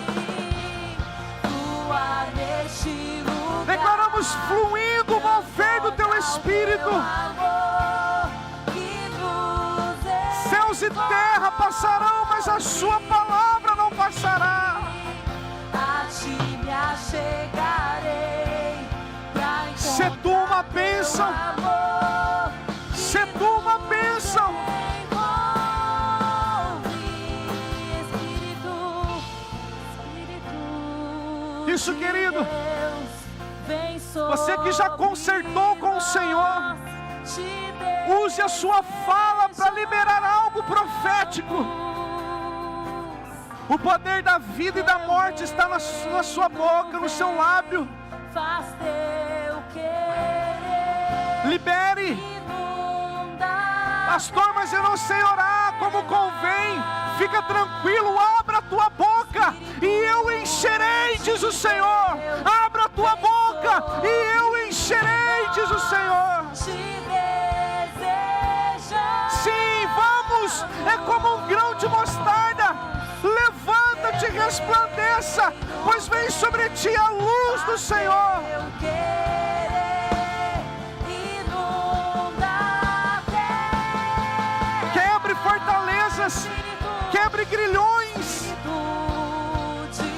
Declaramos fluindo o mover do Teu Espírito. Céus e terra passarão, mas a Sua palavra não passará. A Ti me achegarei. Se Tu uma bênção, se Tu uma bênção. Isso, querido. Vem Você que já consertou com o Senhor, use a sua fala para liberar algo profético. O poder da vida e da morte está na sua boca, no seu lábio. Faz teu querer. Libere. Pastor, mas eu não sei orar como convém. Fica tranquilo, abra a tua boca e eu encherei, diz o Senhor. Abra a tua boca e eu encherei, diz o Senhor. Sim, vamos, é como um grão de mostarda. Levanta-te e resplandeça, pois vem sobre ti a luz do Senhor. Quebre fortalezas, quebre grilhões,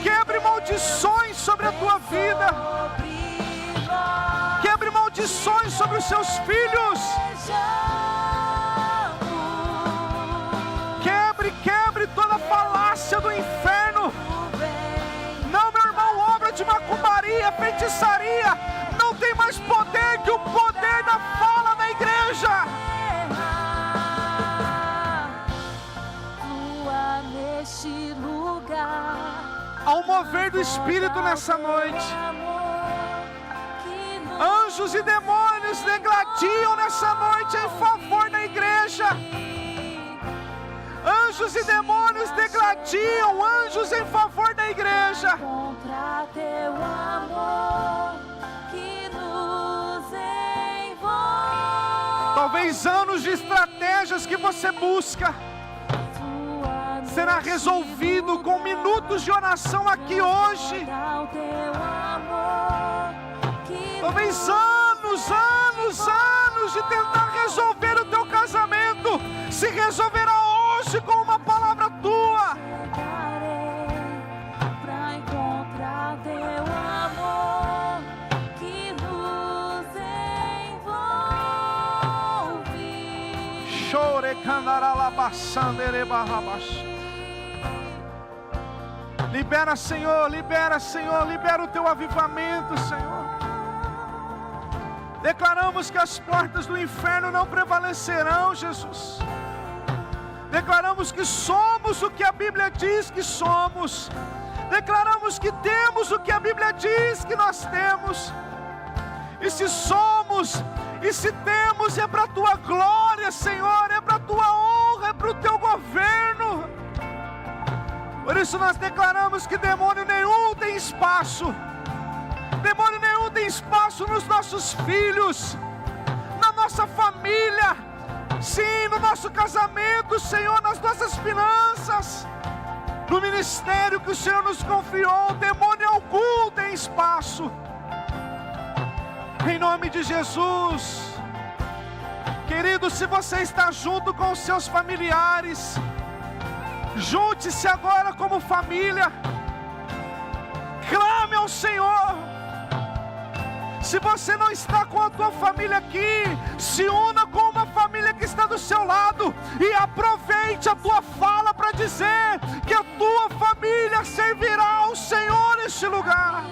quebre maldições sobre a tua vida, quebre maldições sobre os seus filhos. Quebre toda falácia do inferno. Não, meu irmão, obra de macumbaria, feitiçaria não tem mais poder que o poder da fala da igreja. Neste lugar, Há um mover do Espírito nessa noite. Anjos e demônios degladiam nessa noite em favor da igreja. Anjos e demônios degladiam, anjos em favor da igreja. Contra teu amor que nos envolve. Talvez anos de estratégias que você busca será resolvido com minutos de oração aqui hoje. Talvez anos de tentar resolver o teu casamento se resolverá hoje com uma palavra tua. Pra encontrar teu amor que nos envolve. Chore candaralabassandere barrabash. Libera, Senhor, libera, Senhor, libera o teu avivamento, Senhor. Declaramos que as portas do inferno não prevalecerão, Jesus. Declaramos que somos o que a Bíblia diz que somos. Declaramos que temos o que a Bíblia diz que nós temos. E se somos, e se temos, é para a tua glória, Senhor, é para a tua honra, é para o teu governo. Por isso nós declaramos que demônio nenhum tem espaço. Demônio nenhum tem espaço nos nossos filhos, na nossa família, sim, no nosso casamento, Senhor, nas nossas finanças, no ministério que o Senhor nos confiou. Demônio algum tem espaço. Em nome de Jesus. Querido, se você está junto com os seus familiares, junte-se agora como família. Clame ao Senhor. Se você não está com a tua família aqui, se una com uma família que está do seu lado e aproveite a tua fala para dizer que a tua família servirá ao Senhor neste lugar.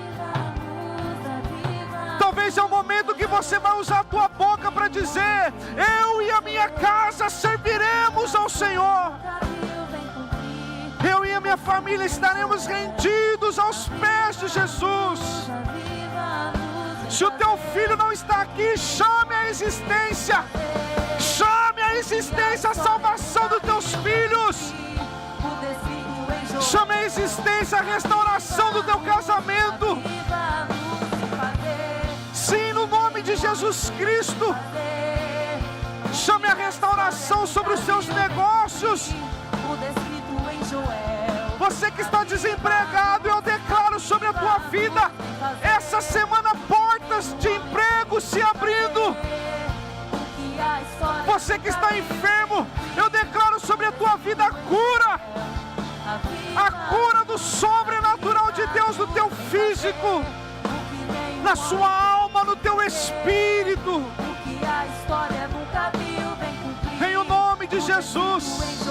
Talvez é o momento que você vai usar a tua boca para dizer: eu e a minha casa serviremos ao Senhor. Eu e a minha família estaremos rendidos aos pés de Jesus. Se o teu filho não está aqui, chame a existência. Chame a existência a salvação dos teus filhos. Chame a existência a restauração do teu casamento. Sim, no nome de Jesus Cristo. Chame a restauração sobre os seus negócios. Você que está desempregado, eu declaro sobre a tua vida, essa semana, portas de emprego se abrindo. Você que está enfermo, eu declaro sobre a tua vida a cura do sobrenatural de Deus no teu físico, na sua alma, no teu espírito. Em o nome de Jesus.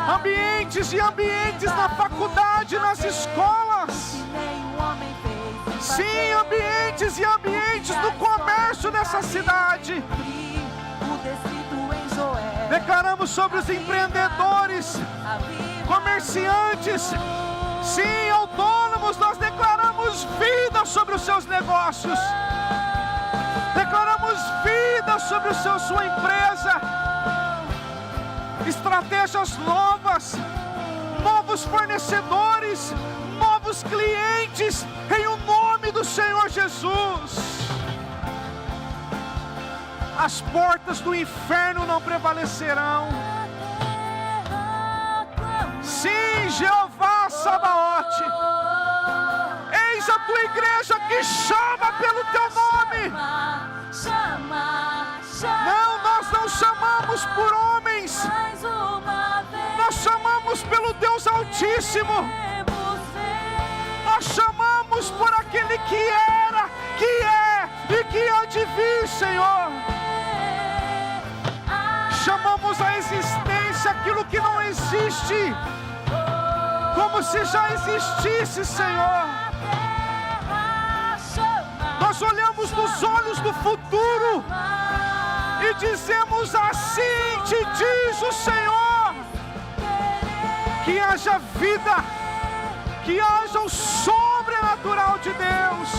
Ambientes e ambientes na faculdade, nas escolas Sim, ambientes e ambientes do comércio dessa cidade. Declaramos sobre os empreendedores, comerciantes, sim, autônomos. Nós declaramos vida sobre os seus negócios. Declaramos vida sobre sua empresa. Estratégias novas, novos fornecedores, novos clientes, em o nome do Senhor Jesus. As portas do inferno não prevalecerão. Sim, Jeová Sabaote, eis a tua igreja que chama pelo teu nome. Não, nós não chamamos por homens, nós chamamos pelo Deus Altíssimo. Nós chamamos por aquele que era, que é e que há de vir, Senhor. Chamamos à existência aquilo que não existe, como se já existisse, Senhor. Nós olhamos nos olhos do futuro e dizemos: assim te diz o Senhor. Que haja vida, que haja o sobrenatural de Deus.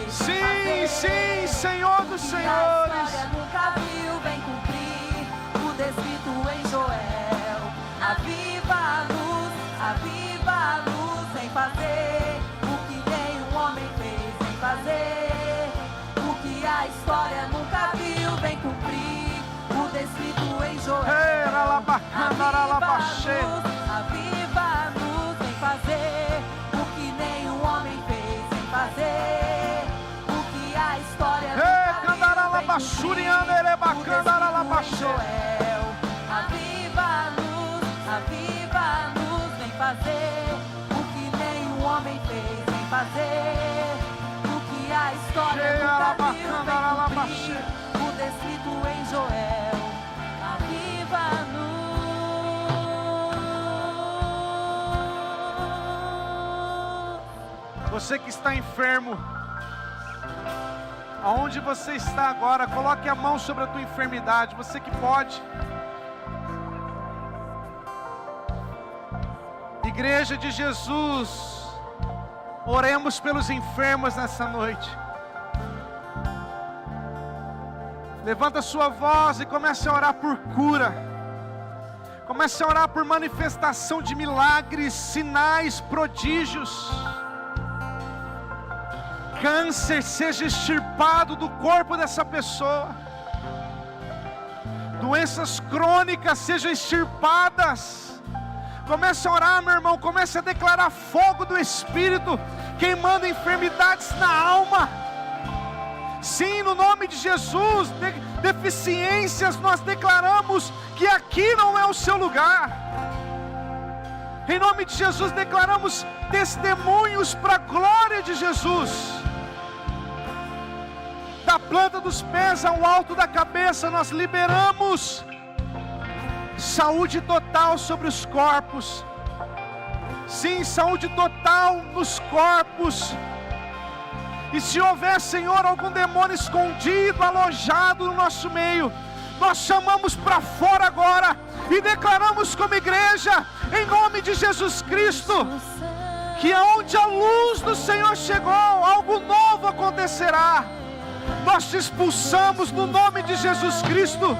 Sim, sim, Senhor dos Senhores. Nunca viu, vem cumprir o descrito em Joel. Aviva a luz, vem fazer o que nenhum homem fez, vem fazer o que a história nunca viu, vem cumprir o descrito em Joel. Aviva a luz, vem fazer o que nenhum homem fez, vem fazer o que a história nunca viu, vem cumprir o Joel. Aviva a luz, vem fazer o que nenhum homem fez, vem fazer o que a história nunca viu, vem cumprir o descrito em Joel. Aviva a luz. Você que está enfermo, aonde você está agora, coloque a mão sobre a tua enfermidade. Você que pode. Igreja de Jesus, oremos pelos enfermos nessa noite. Levanta a sua voz e comece a orar por cura. Comece a orar por manifestação de milagres, sinais, prodígios. Câncer seja extirpado do corpo dessa pessoa. Doenças crônicas sejam extirpadas. Comece a orar, meu irmão. Comece a declarar fogo do Espírito, queimando enfermidades na alma. Sim, no nome de Jesus. Deficiências, nós declaramos que aqui não é o seu lugar. Em nome de Jesus, declaramos testemunhos para a glória de Jesus. Da planta dos pés ao alto da cabeça, nós liberamos saúde total sobre os corpos. Sim, saúde total nos corpos. E se houver, Senhor, algum demônio escondido, alojado no nosso meio, nós chamamos para fora agora e declaramos como igreja, em nome de Jesus Cristo, que aonde a luz do Senhor chegou, algo novo acontecerá. Nós te expulsamos no nome de Jesus Cristo.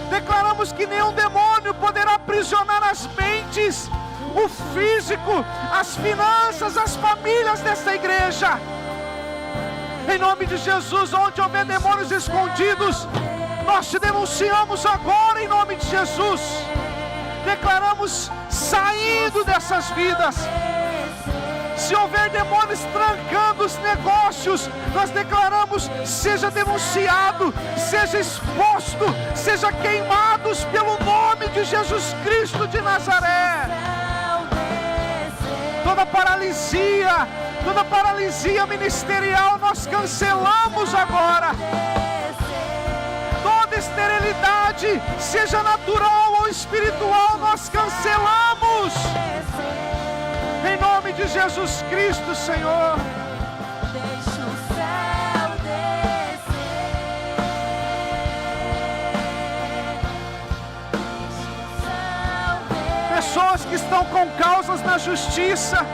Declaramos que nenhum demônio poderá aprisionar as mentes, o físico, as finanças, as famílias dessa igreja. Em nome de Jesus, onde houver demônios escondidos, nós te denunciamos agora em nome de Jesus. Declaramos saindo dessas vidas. Se houver demônios trancando os negócios, nós declaramos: seja denunciado, seja exposto, seja queimados pelo nome de Jesus Cristo de Nazaré. Toda paralisia ministerial nós cancelamos agora. Toda toda esterilidade, seja natural ou espiritual, nós cancelamos. Em nome de Jesus Cristo, Senhor. Deixa o céu descer. Deixa o céu descer. Pessoas que estão com causas na justiça,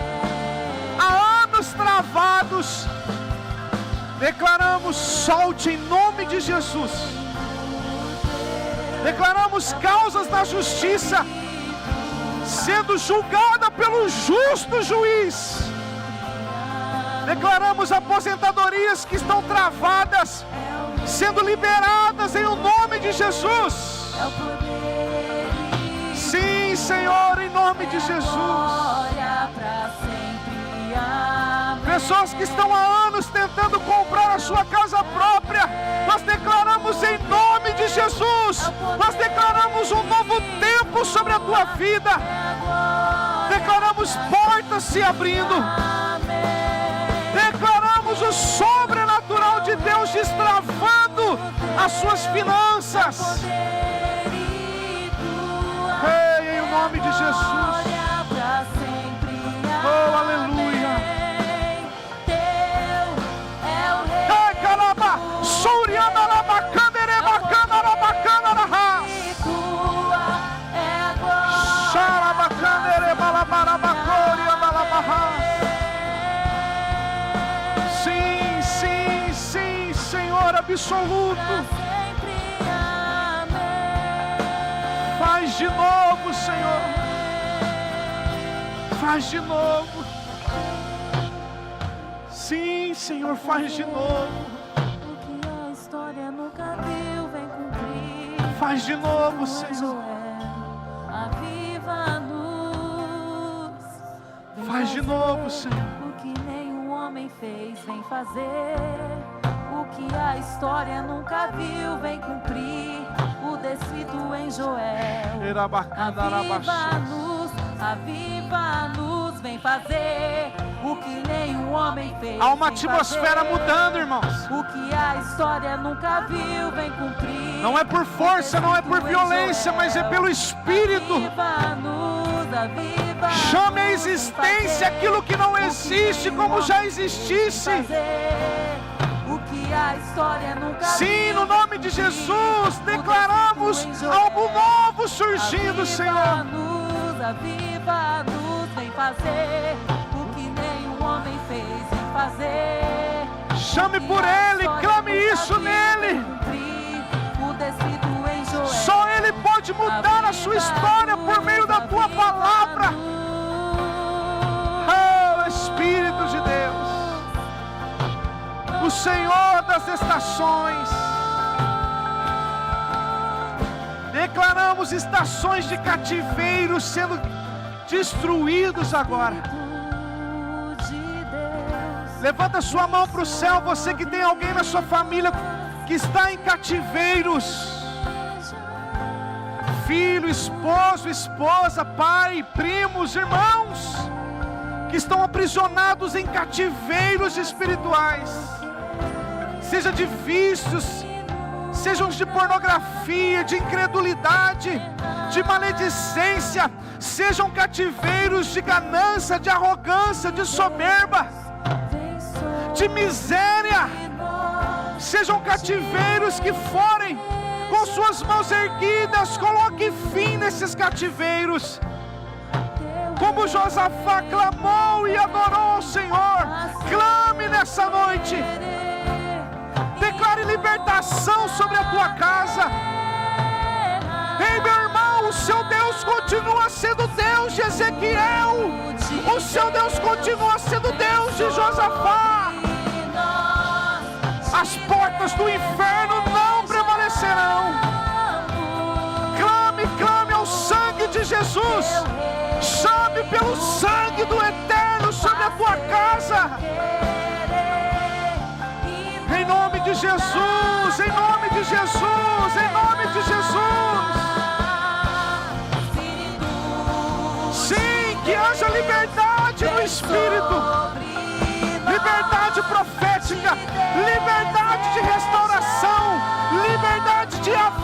há anos travados, declaramos: solte em nome de Jesus. Declaramos causas na justiça sendo julgada pelo justo juiz. Declaramos aposentadorias que estão travadas sendo liberadas em o nome de Jesus. Sim, Senhor, em nome de Jesus. Pessoas que estão há anos tentando comprar a sua casa própria, nós declaramos em nome de Jesus. Nós declaramos um novo tempo sobre a tua vida. Declaramos portas se abrindo. Declaramos o sobrenatural de Deus destravando as suas finanças. Ei, em nome de Jesus. Oh, aleluia. Sim, sim, sim, Senhor absoluto. Faz de novo, Senhor. Faz de novo. Sim, Senhor, faz de novo. Faz de novo, Senhor. Faz de novo, Senhor. O que nenhum homem fez, vem fazer. O que a história nunca viu, vem cumprir. O descrito em Joel. Aviva-nos, aviva-nos, vem fazer. O que nenhum homem fez. Há uma atmosfera mudando, irmãos. O que a história nunca viu, vem cumprir. Não é por força, não é por violência, mas é pelo Espírito. Aviva-nos, aviva-nos. Chame a existência aquilo que não existe como já existisse. O que a história nunca Sim, no nome de Jesus, declaramos algo novo surgindo, Senhor. Aviva-nos, aviva-nos, vem fazer o que nenhum homem fez, vem fazer. Chame por Ele, clame isso nele. Só Ele pode mudar a sua história por meio da tua palavra. Oh, Espírito de Deus, o Senhor das estações. Declaramos estações de cativeiro sendo destruídos agora. Levanta sua mão para o céu, você que tem alguém na sua família que está em cativeiros. Filho, esposo, esposa, pai, primos, irmãos, que estão aprisionados em cativeiros espirituais, seja de vícios, sejam de pornografia, de incredulidade, de maledicência, sejam cativeiros de ganância, de arrogância, de soberba, de miséria, sejam cativeiros que forem, com suas mãos erguidas, coloque fim nesses cativeiros. Como Josafá clamou e adorou ao Senhor, clame nessa noite. Declare libertação sobre a tua casa. Ei, meu irmão, o seu Deus continua sendo Deus de Ezequiel. O seu Deus continua sendo Deus de Josafá. As portas do inferno não prevalecerão. Clame, clame ao sangue de Jesus. Chame pelo sangue do Eterno sobre a tua casa. Em nome de Jesus, em nome de Jesus, em nome de Jesus. Sim, que haja liberdade no Espírito. Liberdade profética, liberdade de restauração, liberdade de avanço.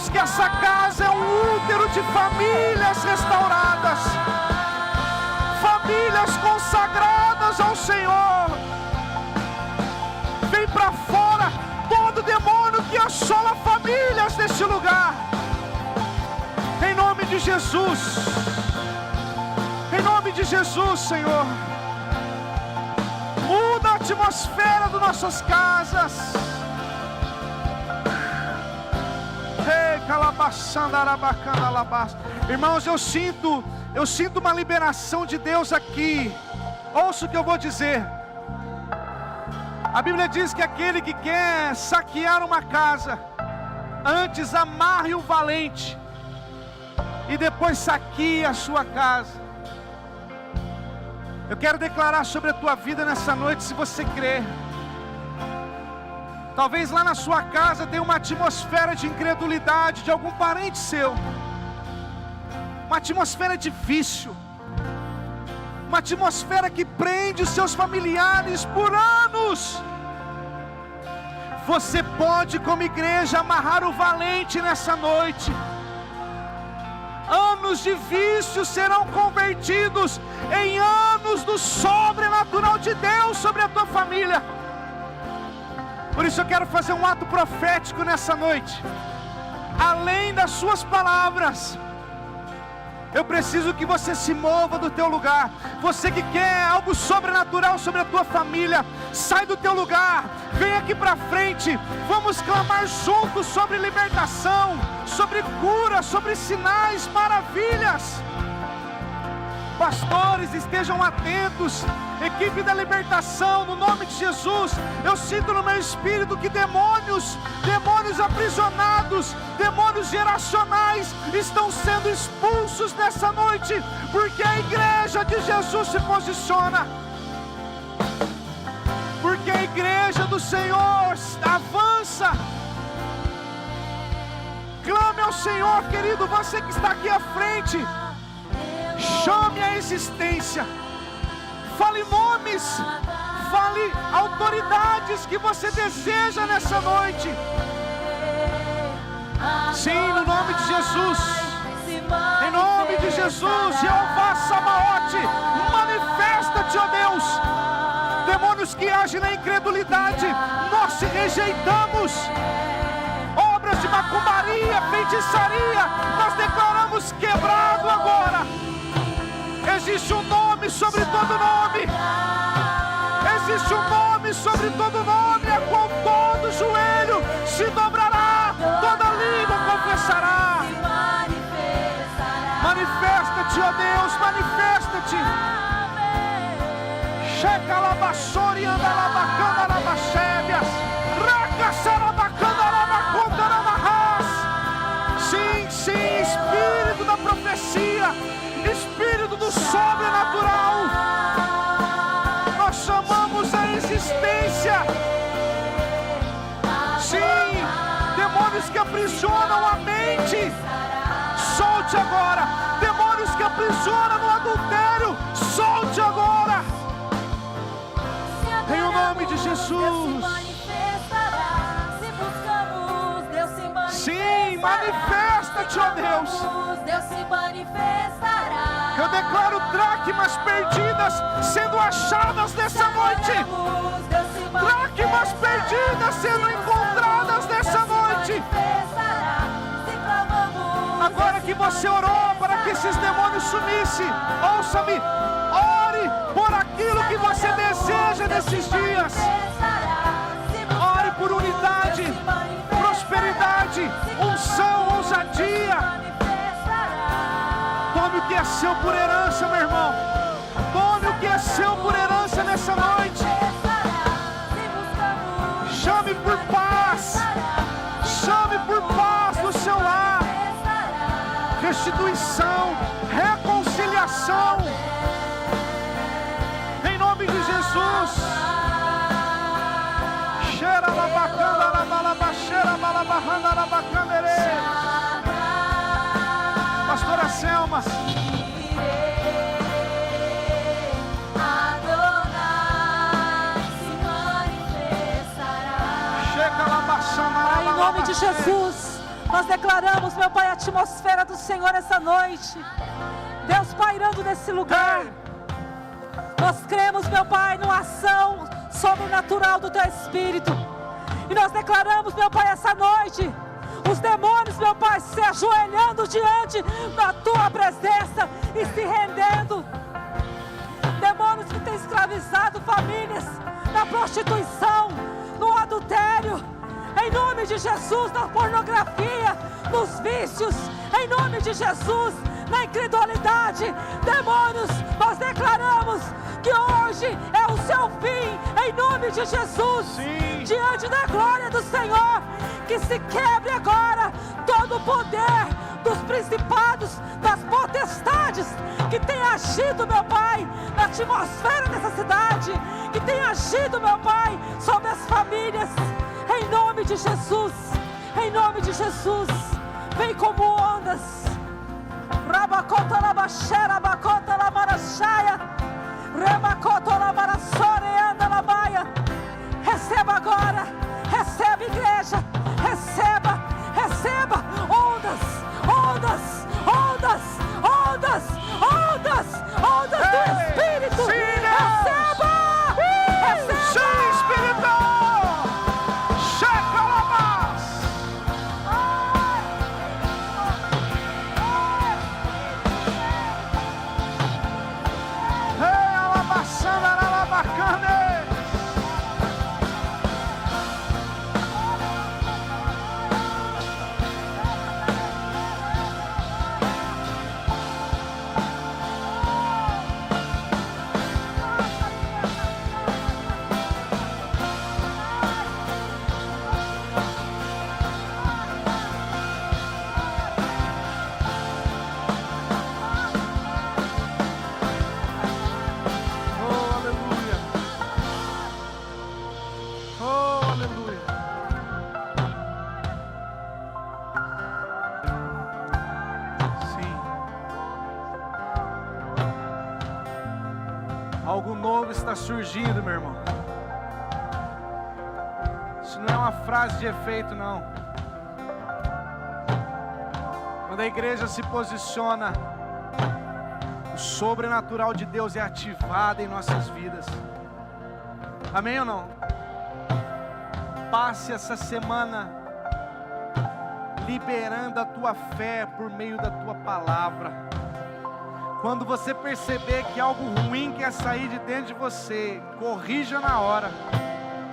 declaramos que essa casa é um útero de famílias restauradas, famílias consagradas ao Senhor. Vem para fora todo demônio que assola famílias neste lugar, em nome de Jesus, em nome de Jesus, Senhor. Muda a atmosfera das nossas casas. Irmãos, eu sinto uma liberação de Deus aqui. Ouça o que eu vou dizer. A Bíblia diz que aquele que quer saquear uma casa, antes amarre o valente e depois saqueie a sua casa. Eu quero declarar sobre a tua vida nessa noite, se você crer. Talvez lá na sua casa tenha uma atmosfera de incredulidade de algum parente seu, uma atmosfera de vício, uma atmosfera que prende os seus familiares por anos. Você pode, como igreja, amarrar o valente nessa noite. Anos de vício serão convertidos em anos do sobrenatural de Deus sobre a tua família. Por isso eu quero fazer um ato profético nessa noite. Além das suas palavras, eu preciso que você se mova do teu lugar. Você que quer algo sobrenatural sobre a tua família, sai do teu lugar, vem aqui para frente. Vamos clamar juntos sobre libertação, sobre cura, sobre sinais, maravilhas. Pastores, estejam atentos. Equipe da libertação, no nome de Jesus. Eu sinto no meu espírito que demônios aprisionados, demônios geracionais estão sendo expulsos nessa noite, porque a igreja de Jesus se posiciona, porque a igreja do Senhor avança. Clame ao Senhor, querido, você que está aqui à frente, chame a existência, fale nomes, fale autoridades que você deseja nessa noite. Sim, no nome de Jesus, em nome de Jesus. Jeová Sabaote, manifesta-te, ó Deus. Demônios que agem na incredulidade, nós te rejeitamos. Obras de macumbaria, feitiçaria, nós declaramos quebrado agora. Existe um nome sobre todo nome. Existe um nome sobre todo nome, a qual todo joelho se dobrará, toda língua confessará. Manifesta-te, ó Deus, manifesta-te. Checa labassori anda labacana labachébias. Raca sarabacana labaconda labarras. Sim, sim, Espírito da profecia, Espírito do sobrenatural, nós chamamos a existência. Sim, demônios que aprisionam a mente, solte agora. Demônios que aprisionam no adultério, solte agora. Em o nome de Jesus. Sim, manifesta-te, ó Deus. Deus se manifestará. Eu declaro dracmas perdidas sendo achadas nessa noite. Dracmas perdidas sendo encontradas nessa noite. Agora que você orou para que esses demônios sumissem, ouça-me, ore por aquilo que você deseja nesses dias. Ore por unidade, prosperidade, unção, ousadia. Tome o que é seu por herança, meu irmão. Tome o que é seu por herança nessa noite. Chame por paz. Chame por paz no seu lar. Restituição, reconciliação. Em nome de Jesus. Cheira labacanda, labalabaxeira, balabahanda, labacandere. Pastora Selma. Pai, em nome de Jesus, Nós declaramos, meu Pai, a atmosfera do Senhor essa noite. Deus pairando nesse lugar. Nós cremos, meu Pai, numa ação sobrenatural do Teu Espírito. E nós declaramos, meu Pai, essa noite, os demônios, meu Pai, se ajoelhando diante da Tua presença e se rendendo. Demônios que têm escravizado famílias na prostituição, no adultério, em nome de Jesus, na pornografia, nos vícios, em nome de Jesus, na incredulidade. Demônios, nós declaramos que hoje é o seu fim, em nome de Jesus. Sim. Diante da glória do Senhor, que se quebre agora todo o poder dos principados, das potestades que tem agido, meu Pai, na atmosfera dessa cidade, que tem agido, meu Pai, sobre as famílias, em nome de Jesus, em nome de Jesus. Vem como ondas, Rabacota Labaxera, Rabacota Lamarachaya, Rebacota Lamaraçoreanda Labaia. Receba agora, receba, igreja, receba, receba ondas, ondas, ondas, ondas, ondas, ondas do Espírito. Sim, receba, receba. Sim, Espírito. Chacalabás. Ei, alabaçando, alabacane. Algo novo está surgindo, meu irmão. Isso não é uma frase de efeito, não. Quando a igreja se posiciona, o sobrenatural de Deus é ativado em nossas vidas. Amém ou não? Passe essa semana liberando a tua fé por meio da tua palavra. Quando você perceber que algo ruim quer sair de dentro de você, corrija na hora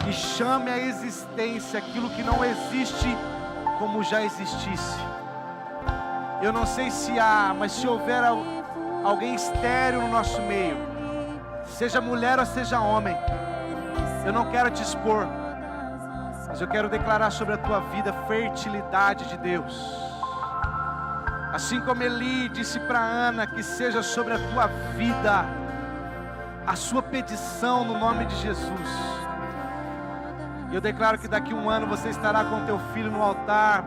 e chame à existência aquilo que não existe como já existisse. Eu não sei se há, mas se houver alguém estéril no nosso meio, seja mulher ou seja homem, eu não quero te expor, mas eu quero declarar sobre a tua vida fertilidade de Deus. Assim como Eli disse para Ana, que seja sobre a tua vida a sua petição no nome de Jesus. E eu declaro que daqui a um ano você estará com teu filho no altar,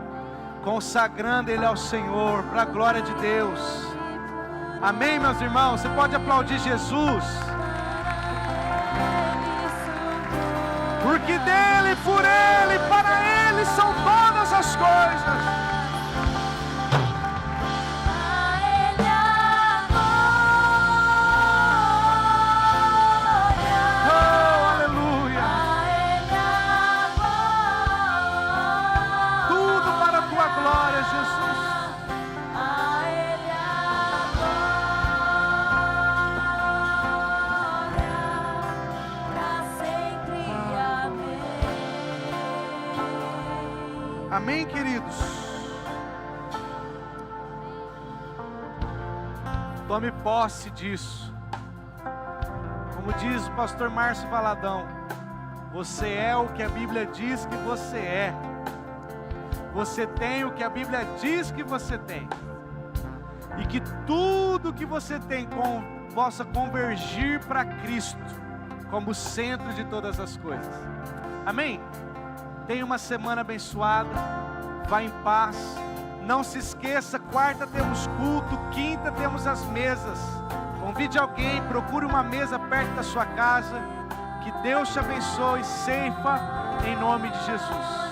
consagrando ele ao Senhor, para a glória de Deus. Amém, meus irmãos? Você pode aplaudir Jesus. Porque dele, por ele, para ele são todas as coisas. Amém, queridos? Tome posse disso. Como diz o pastor Márcio Valadão, você é o que a Bíblia diz que você é. Você tem o que a Bíblia diz que você tem. E que tudo que você tem possa convergir para Cristo como centro de todas as coisas. Amém? Tenha uma semana abençoada. Vá em paz. Não se esqueça, quarta temos culto, quinta temos as mesas. Convide alguém, procure uma mesa perto da sua casa. Que Deus te abençoe. Ceifa em nome de Jesus.